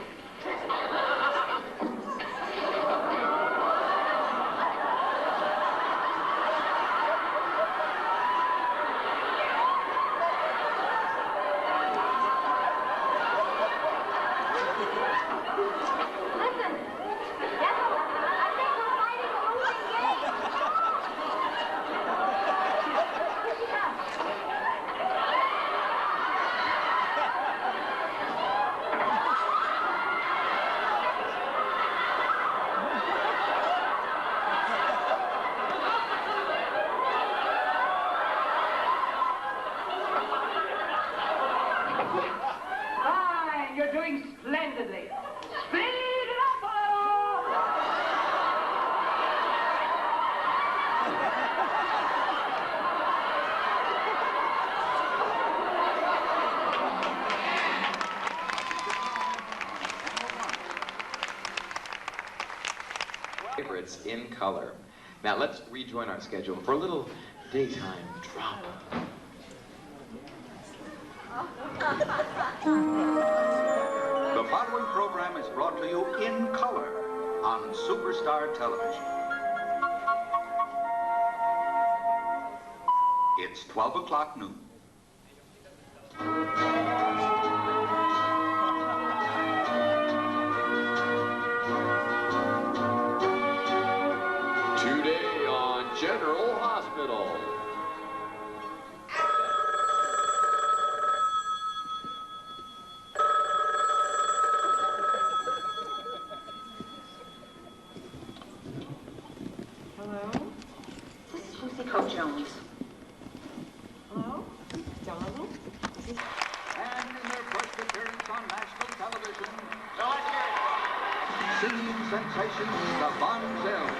Fine, you're doing splendidly. Speed it up, Favorites in color. Now let's rejoin our schedule for a little daytime drama. The following program is brought to you in color on Superstar Television. It's 12 o'clock noon. Today on General Hospital. Hello? This is Lucy Coe Jones. Hello? Donald? And in their first appearance on national television, So singing sensation, the Bonzelles.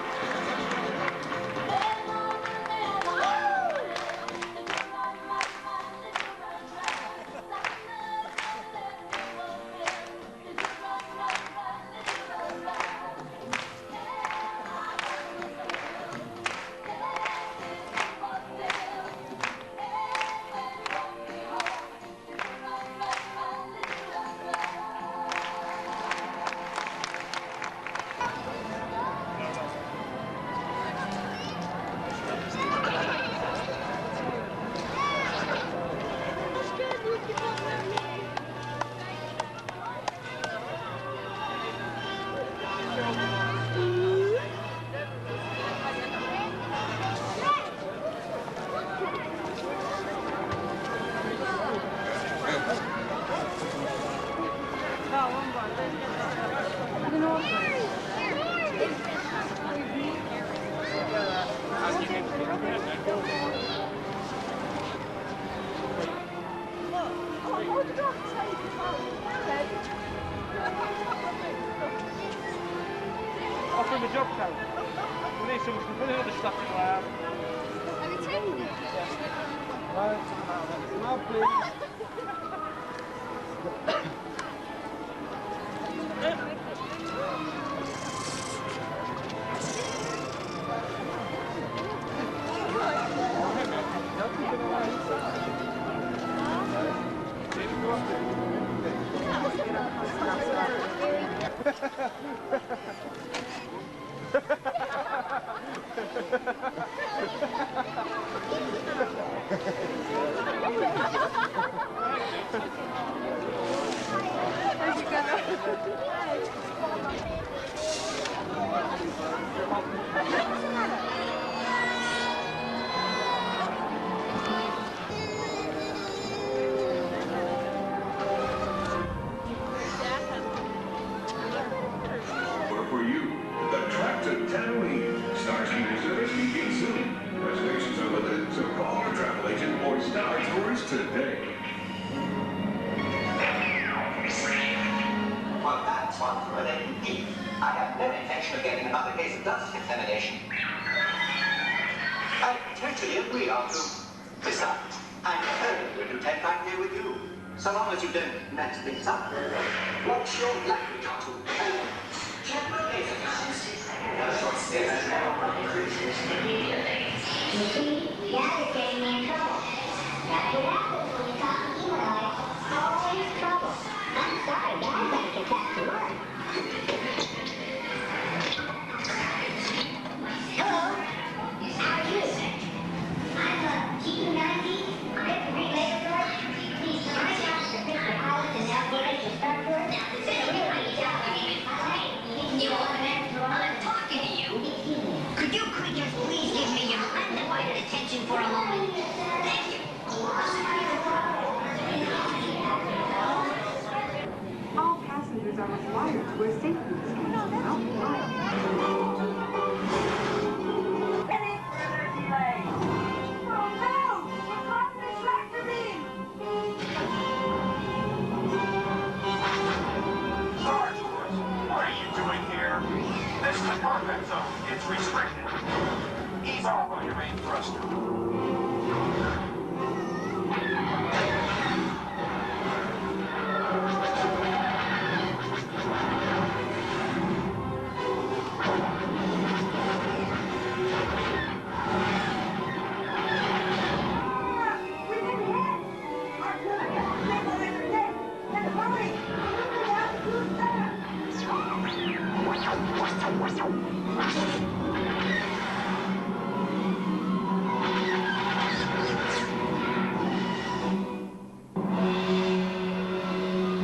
from the job count. We need some other stuff in the lab. Have you taken it? Right, now please. For you, the Track to Tatooine. Star Senior Service begins soon. Reservations are limited, so call your travel agent or Star Tours today. Well, that's one for a lady. I have no intention of getting another case of dust contamination. I totally agree, Arthur. Besides, I'm perfectly content right here with you. So long as you don't mess things up. What's your language, Arthur? You see, Dad is getting me in trouble. That's what happens when you talk to Eli. Always trouble. I'm sorry, Dad. I better get back to work. Hello. How are you? I'm keeping 90. Fifth Degree Laboratory. Please join us to fix the pilots and navigators to start for it. Now, this is really challenging. You want an extra? I'm talking to you. Could you creatures please give me your undivided attention for a moment? Thank you. All passengers are required to wear safety restraints throughout the flight. What are you doing here? This is the combat zone. It's restricted. Ease off on your main thruster.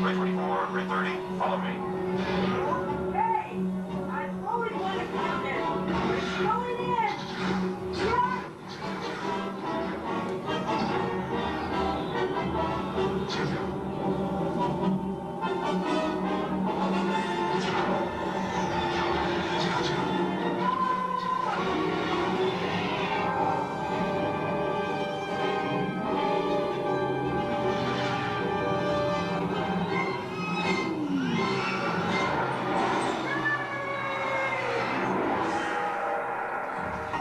Red 24, Red 30, follow me. Hey! I'm always one to come in. We're going in. Yeah!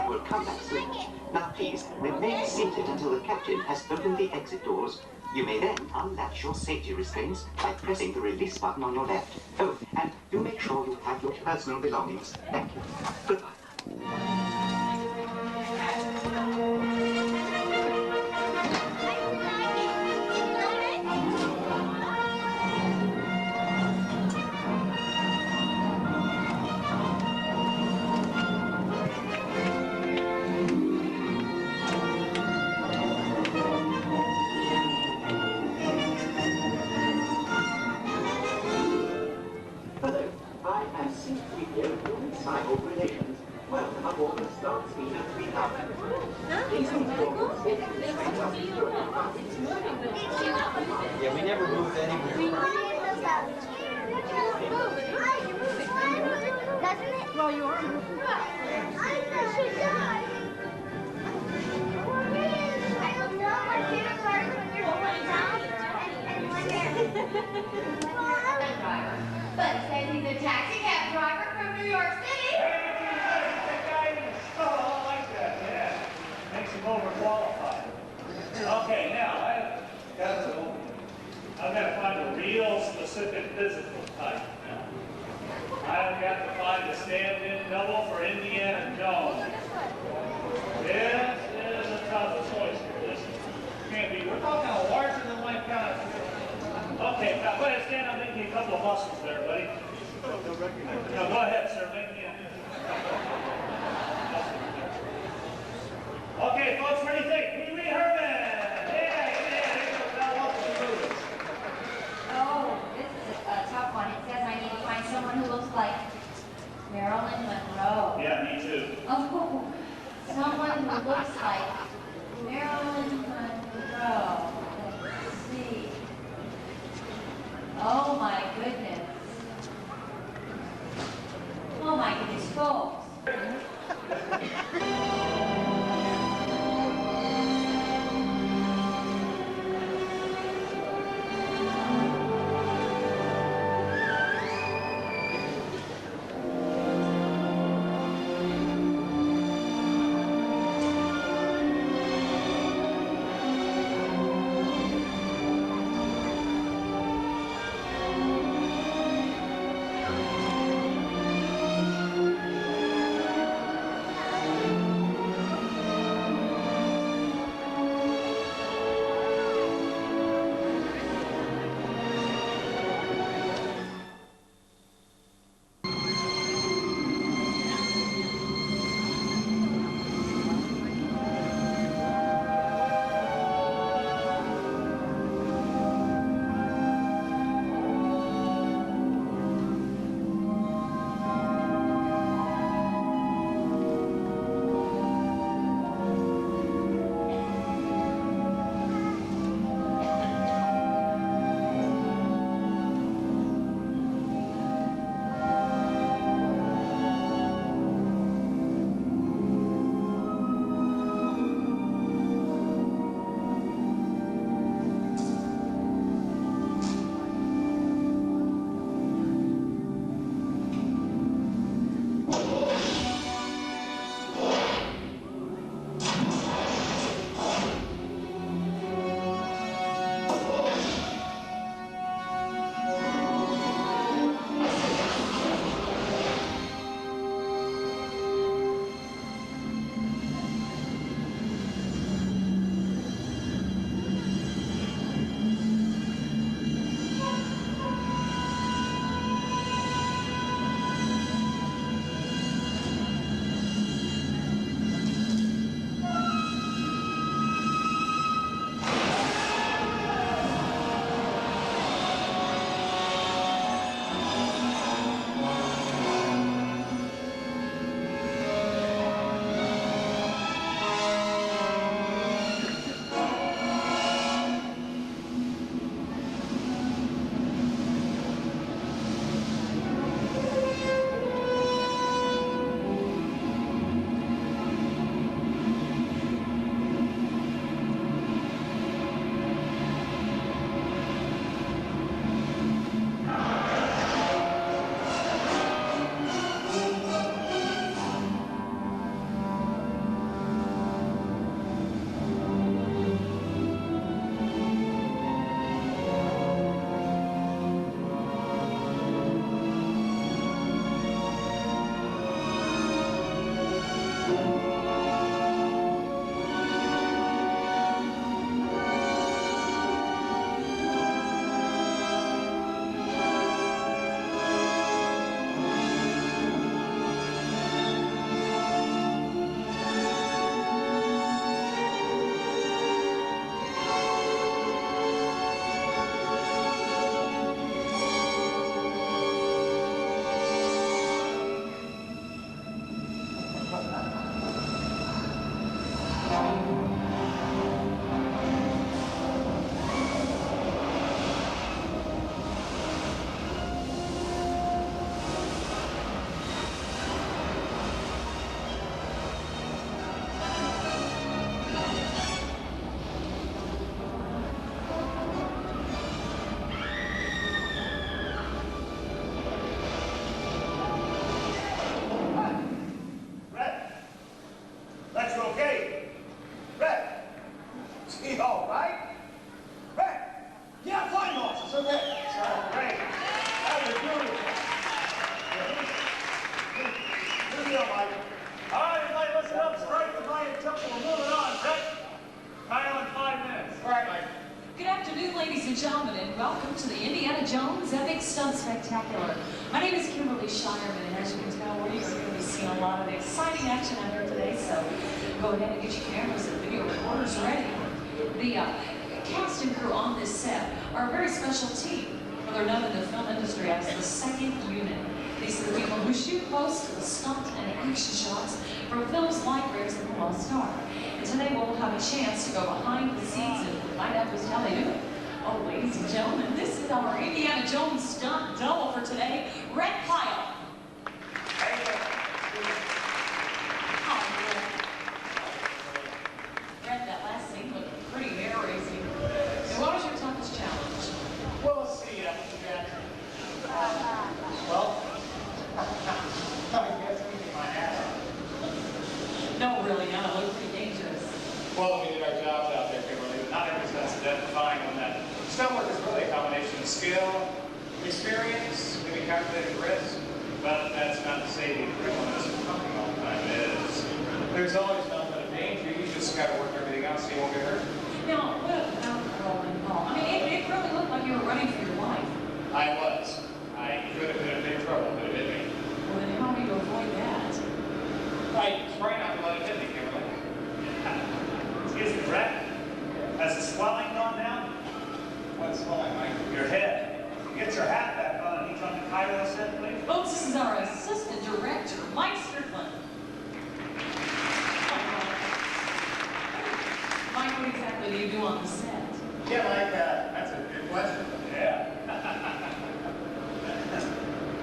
We'll come back soon. Now please, remain seated until the captain has opened the exit doors. You may then unlatch your safety restraints by pressing the release button on your left. Oh, and do make sure you have your personal belongings. Thank you. Goodbye. Hello, I am C3PO, police my old relations. Welcome aboard the Star Speed 3000. Please ensure your safety restraints are secured. Yeah, we never moved anywhere. Doesn't it? Well, you are moving. I should die. I don't know. My favorite part is when you're going down and when you're... But says he's a taxi cab driver from New York City. specific physical type. I've got to find a stand-in double for Indiana Jones. Yes, it is a tough choice for this. Can't be. We're talking a larger than life kind of. Okay, now go ahead, stand up, make me a couple of muscles there, buddy. No, go ahead, sir. Make me a. Okay, folks, what do you think? Pee Wee Herman! Oh, this is a tough one. It says I need to find someone who looks like Marilyn Monroe. Yeah, me too. Oh, someone who looks like Marilyn Monroe. Let's see. Oh my goodness. Oh my goodness, folks. All right? Red. Yeah, fine, boss. It's okay. Great. and gentlemen, and welcome to the Indiana Jones Epic Stunt Spectacular. My name is Kimberly Shireman, and as you can tell, we are going to be seeing a lot of exciting action out here today, so go ahead and get your cameras and video recorders ready. The cast and crew on this set are a very special team. They're known in the film industry as the second unit. These are the people who shoot most of the stunt and action shots from films like Raiders of the Lost Ark. And today we'll have a chance to go behind the scenes and find out just how they do it. Oh, ladies and gentlemen, this is our Indiana Jones stunt double for today, Red Pyle. Red, that last scene looked pretty hair-raising. And what was your toughest challenge? Well, let's see, Jack. Well, I guess keeping my hat on. No, really not. It looked pretty dangerous. Well, we did our jobs out there, Kimberly. Not everybody's going to identifying on that. Stunt work is really a combination of skill, experience, maybe calculated risk. But that's not to say the criminals are coming all the time. It is. There's always an element of danger. You just got to work everything out so you won't get hurt. Now, what about Roland Paul? I mean, it really looked like you were running for your life. I was. I could have been in big trouble, but it hit me. Well, then how do you avoid that? I try not to let it hit me, Kimberly. Excuse me, Brett. Has the swelling gone down? What's swelling, Mike? Your head. Get your hat back on and each on the Cairo set, please. Folks, this is our assistant director, Mike Strickland. Mike, what exactly do you do on the set? Yeah, Mike, that's a good question. Yeah.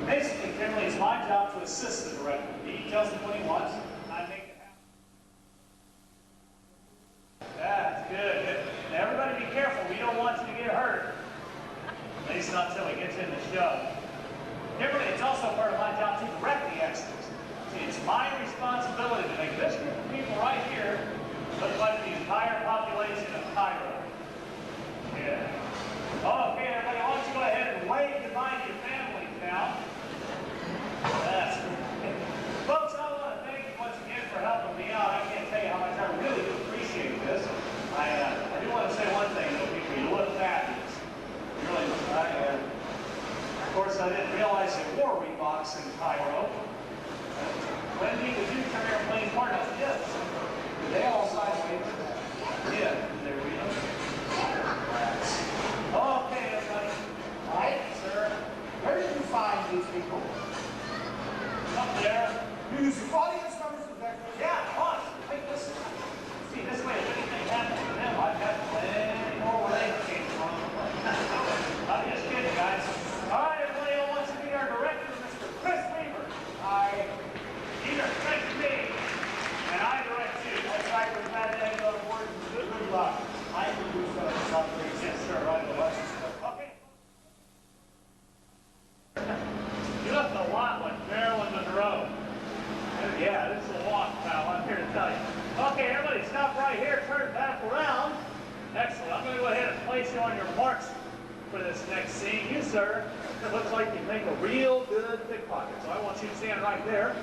Basically, Kimberly, it's my job to assist the director. He tells me what he wants. I make it happen. That's good. Now, everybody be careful. We don't want you to get hurt. At least not until he gets in the show. Kimberly, it's also part of my job to direct the extras. See, it's my responsibility to make this group of people right here look like the entire population of Cairo. Yeah. Okay, everybody, why don't you go ahead and wave goodbye to your families now. That's good. Folks, I want to thank you once again for helping me out. I can't tell you how much I really do appreciate this. I do want to say one thing, though, people. You look fabulous. You really look fabulous. Of course, I didn't realize there were Reeboks in Cairo. Wendy, would you come here and play part of it? Yes. They all size papers? Yeah, there we go. Okay, everybody. Mike, sir, where did you find these people? Up there. Use audience members of that. Yeah, boss. Take this. See, this way, if anything happens to them, I've got plenty more where they came from. I'm just kidding, guys. All right, everybody who wants to be our director, Mr. Chris Weaver. You direct me, and I direct you. That's right, we're glad to have you on board. Good luck. I can do something. Yes, sir, right away. Okay. You look a lot like Marilyn Monroe. Yeah, this is a walk, pal. I'm here to tell you. Okay, everybody stop right here. Turn back around. Excellent. I'm going to go ahead and place you on your marks for this next scene. You, sir, it looks like you make a real good pickpocket. So I want you to stand right there.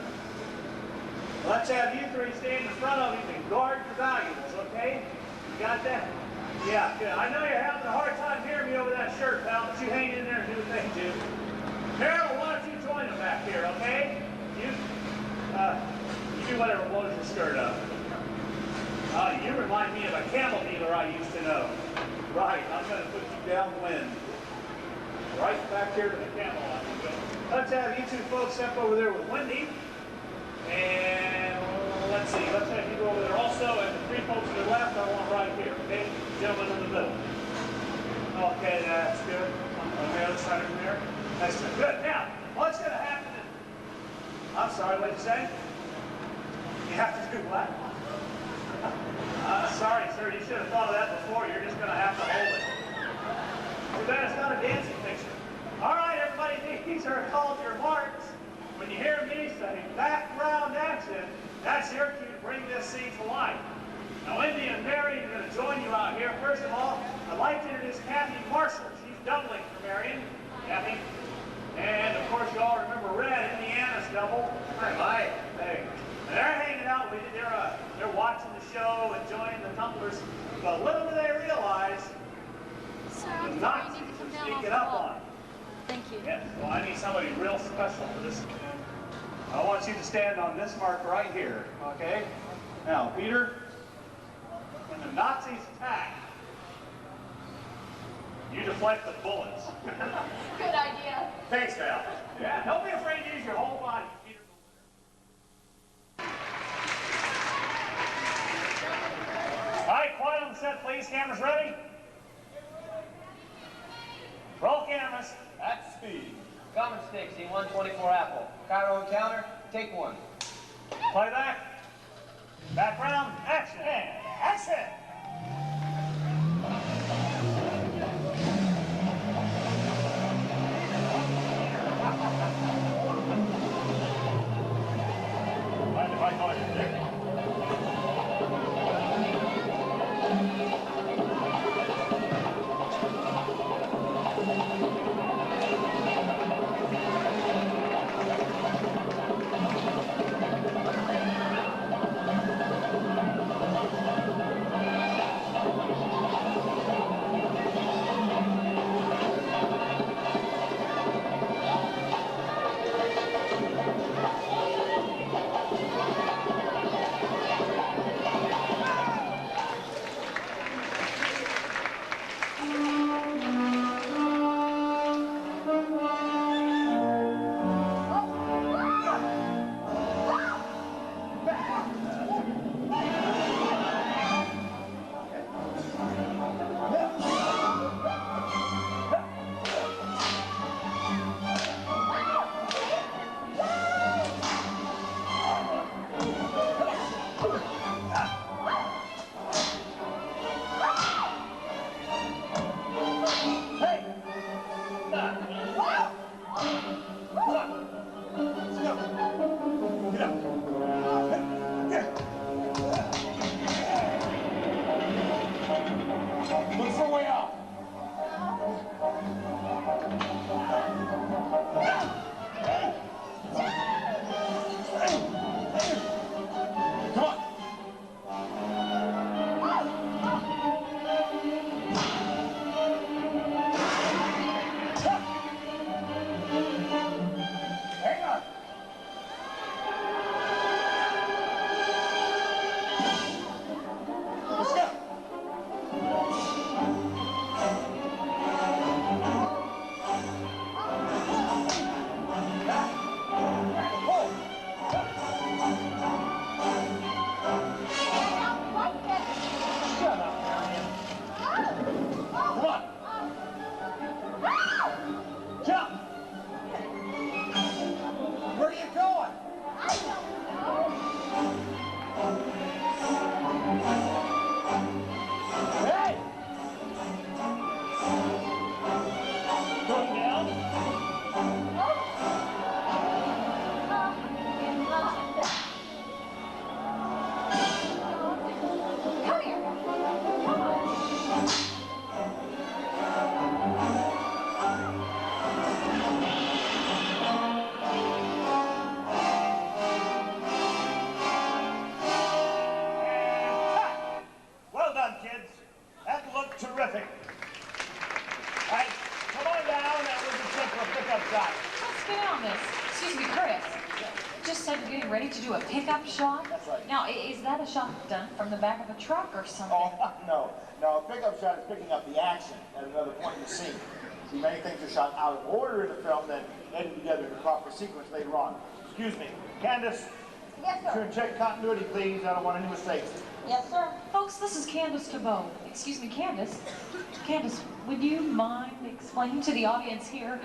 Let's have you three stand in front of him and guard your valuables, okay? You got that? Yeah, good. I know you're having a hard time hearing me over that shirt, pal, but you hang in there and do the thing, too. Carol, why don't you join them back here, okay? You do whatever blows your skirt up. You remind me of a camel dealer I used to know. Right, I'm going to put you downwind. Right back here to the camel line. Let's have you two folks step over there with Wendy. And let's see, let's have you go over there also. And the three folks to the left, I want right here, okay? Gentlemen in the middle. Okay, that's good. On the other side of there. That's good. Good. Now, what's going to happen is, I'm sorry, what did you say? You have to do what? Sorry, sir, you should have thought of that before. You're just going to have to hold it. Too bad it's not a dancing picture. All right, everybody, these are called your marks. When you hear me say background action, that's your cue to bring this scene to life. Now, Wendy and Marion are going to join you out here. First of all, I'd like to introduce Kathy Marshall. She's doubling for Marion. Kathy. And, of course, you all remember Red, Indiana's double. Hi, Mike. Hey. And they're hanging out with you. They're watching the show, enjoying the tumblers. But little do they realize, the knock special for this. I want you to stand on this mark right here, okay? Now, Peter, when the Nazis attack, you deflect the bullets. Good idea. Thanks, Val. Yeah, don't be afraid to use your whole body, Peter. All right, quiet on the set, please. Cameras ready? Roll cameras. At speed. Common stick, scene 124 Apple. Cairo encounter, take one. Playback. Background, action. Action! Mind if I call you Dick? Terrific. All right, come on down and we'll just check for a pickup shot. Let's get on this. Excuse me, Chris. Just said you're getting ready to do a pickup shot? That's right. Now, is that a shot done from the back of a truck or something? Oh, no. No, a pickup shot is picking up the action at another point in the scene. See, many things are shot out of order in the film, then edited together in the proper sequence later on. Excuse me. Candace? Yes, sir. Sure, and check continuity, please. I don't want any mistakes. Yes, sir. Folks, this is Candace Cabot. Excuse me, Candace. Candace, would you mind explaining to the audience here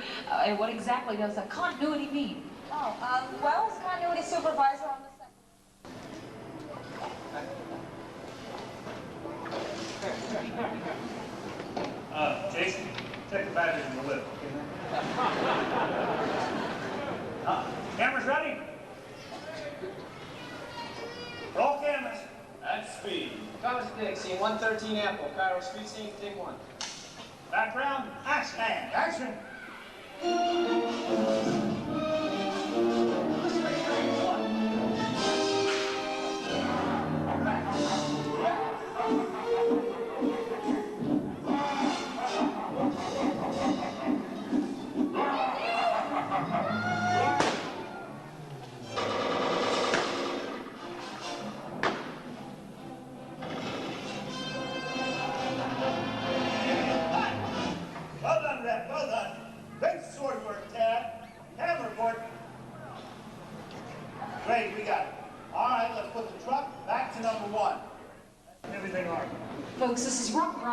what exactly does a continuity mean? Oh, well, as continuity supervisor on the set. Jason, take the batteries in the lift. Cameras ready? Roll cameras. At speed. Common stick, scene 113 Apple. Cairo street scene, take one. Background, action. Action.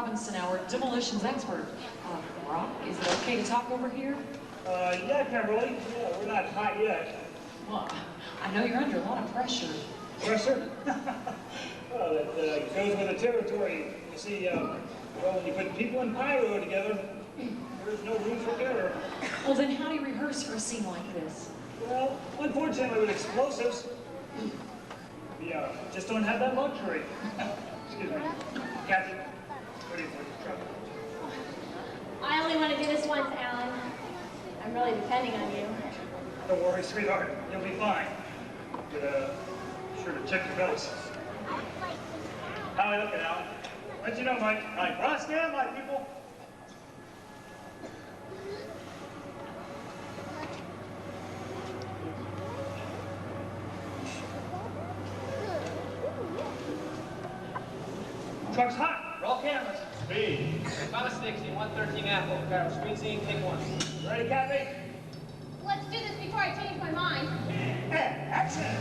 Robinson, our demolitions expert. Brock, is it okay to talk over here? Yeah, Kimberly. Yeah, we're not hot yet. Well, I know you're under a lot of pressure. Pressure? Well, that goes with the territory. You see, well, when you put people and pyro together, there's no room for error. Well, then how do you rehearse for a scene like this? Well, unfortunately, with explosives, we just don't have that luxury. Excuse me. Kathy, ready for the truck. I only want to do this once, Alan. I'm really depending on you. Don't worry, sweetheart. You'll be fine. But, sure to check your belts. How are we looking, Alan? Let you know, Mike. Mike, Ross, stand by, people. Truck's hot. Roll cameras. Speed. Thomas 60, 113 Apple. Carol, screen scene, take one. Ready, Kathy? Let's do this before I change my mind. And action!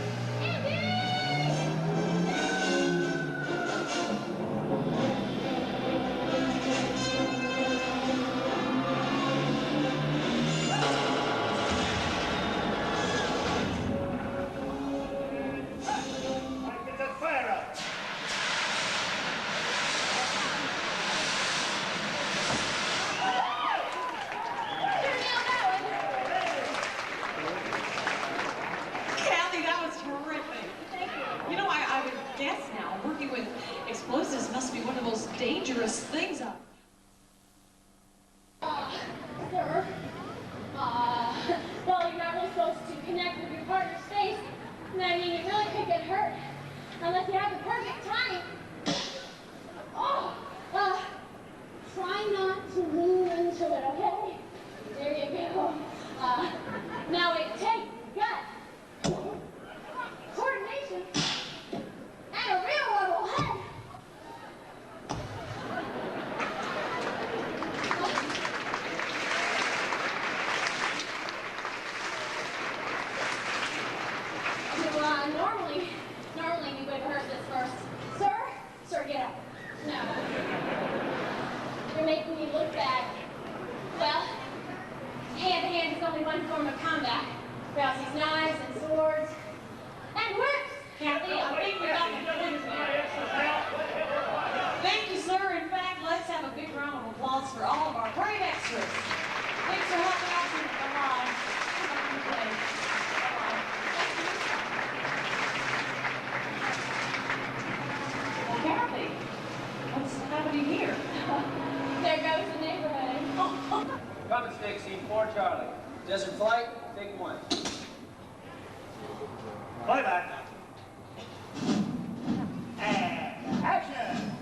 Get that fire up. Kathy, that was terrific. Thank you. You know, I would guess now, working with explosives must be one of the most dangerous things out Sir, well, you're not really supposed to connect with your partner's face. And I mean, you really could get hurt unless you have the perfect timing. Oh, try not to lean into it, okay? There you go. Now it takes guts, coordination, and a real level head. Normally we would rehearse this first. Sir, get up. No. You're making me look bad. Well, hand-to-hand is only one form of combat. We also use knives and swords and whips. Kathy, I think we got the point there. Thank you, sir. In fact, let's have a big round of applause for all of our brave extras. Thanks for helping us in the line. Well, Kathy, what's happening here? There goes the neighborhood. Common stick, scene 4, Charlie. Desert flight, take one. Playback. And action!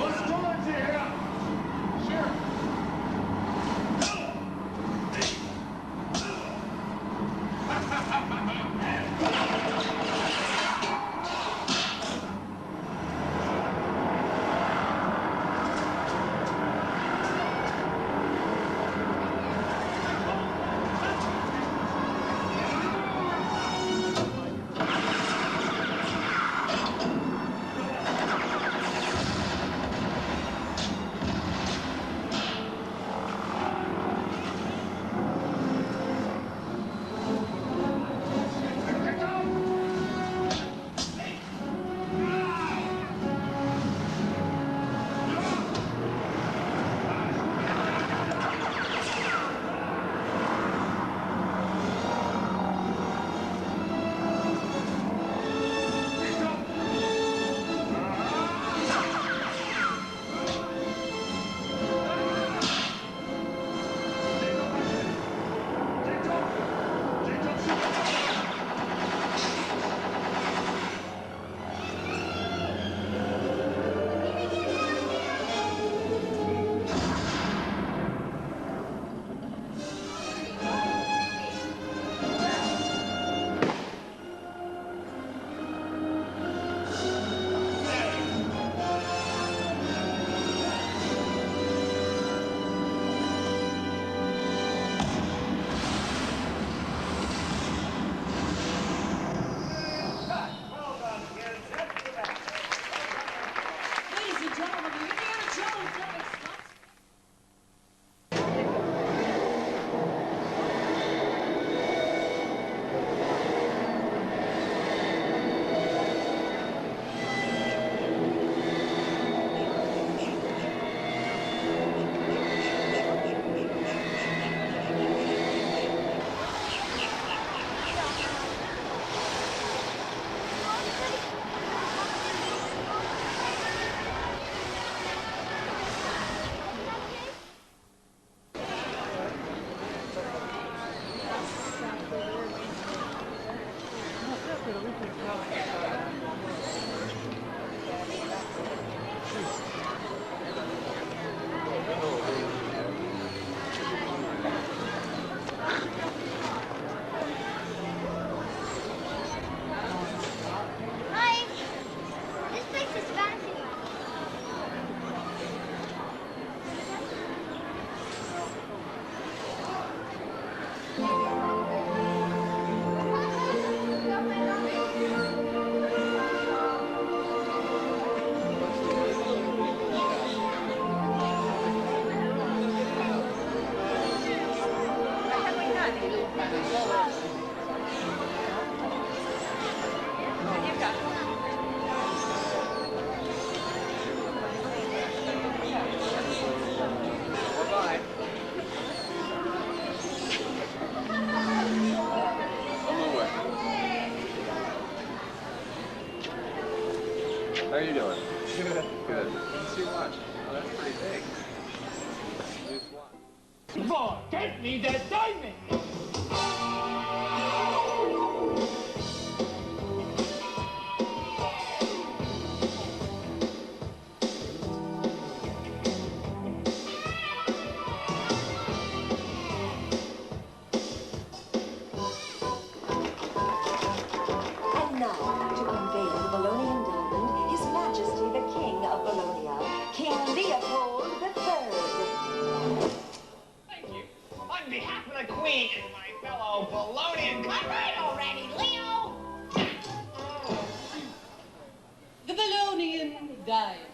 storage here. Sure. Ladies and gentlemen, the Indiana Jones epic stunts. Hi. This place is fascinating. Bye-bye. On my way. How are you doing? Good. Good. Didn't see much. Oh, that's pretty big. Boy, get me that diamond. And now, to unveil the Bolognian diamond, His Majesty the King of Bologna, King Leopold III. Thank you. On behalf of the Queen and my fellow Bolognian... Come right already, Leo! The Bolognian diet.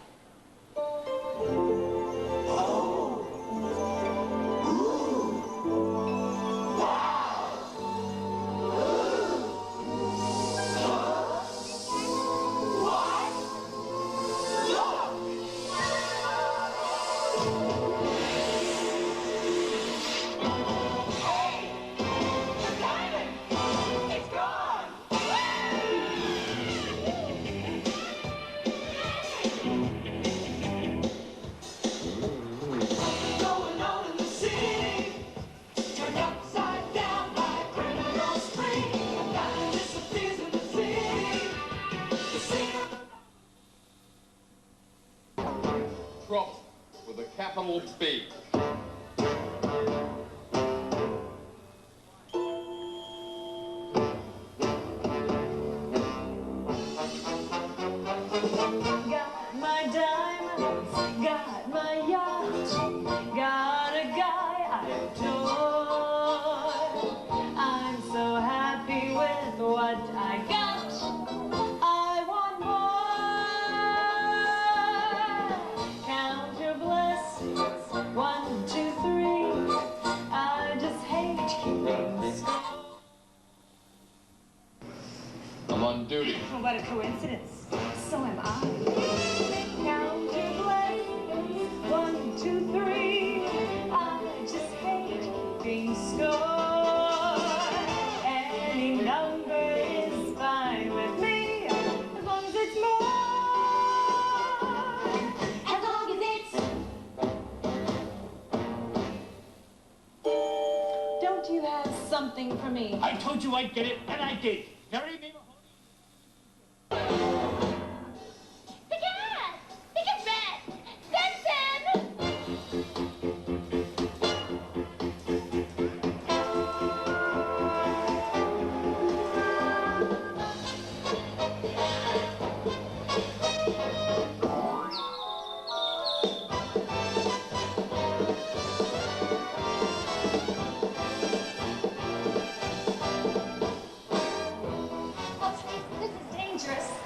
trouble with a capital B. Got my diamonds, got my yacht, got a guy I adore. I'm so happy with what I got. I want more. Count your blessings, 1, 2, 3. I just hate keeping score. I'm on duty. Oh, what a coincidence. So am I. Count your blessings, 1, 2, 3. I just hate keeping score. Any number is fine with me, as long as it's more. As long as it's. Don't you have something for me? I told you I'd get it, and I did. Marry me.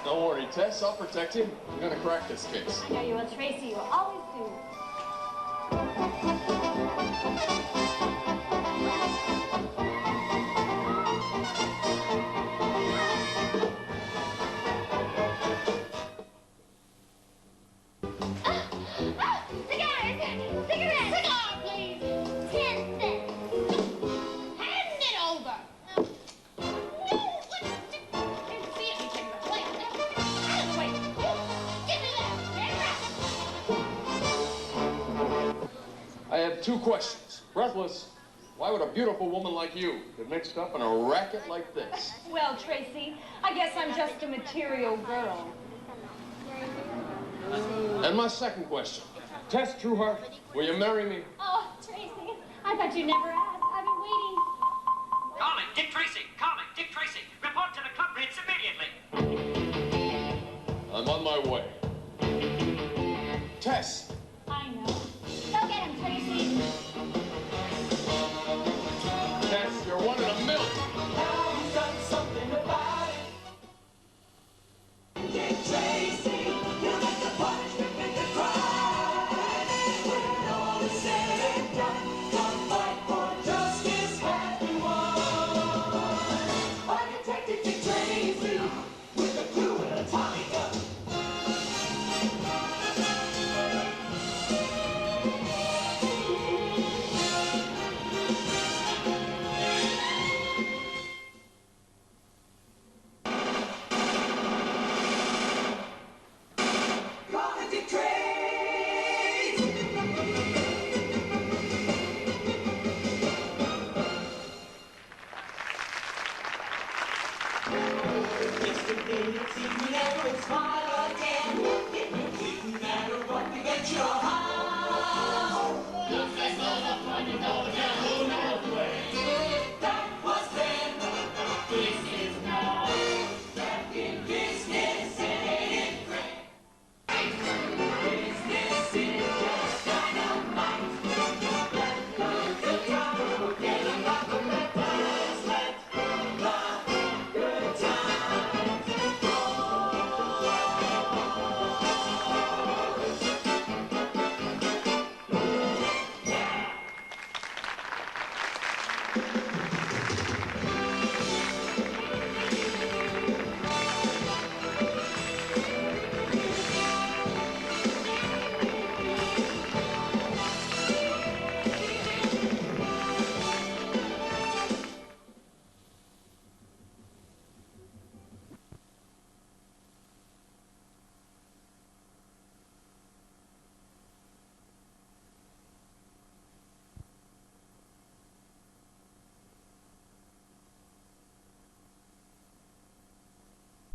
Don't worry, Tess, I'll protect you. I'm gonna crack this case. I know you will, Tracy. You will always do. I have 2 questions. Breathless, why would a beautiful woman like you get mixed up in a racket like this? Well, Tracy, I guess I'm just a material girl. And my second question. Tess Trueheart, will you marry me? Oh, Tracy, I thought you'd never ask. I've been waiting. Calling Dick Tracy. Calling Dick Tracy. Report to the club Ritz immediately. I'm on my way. Tess,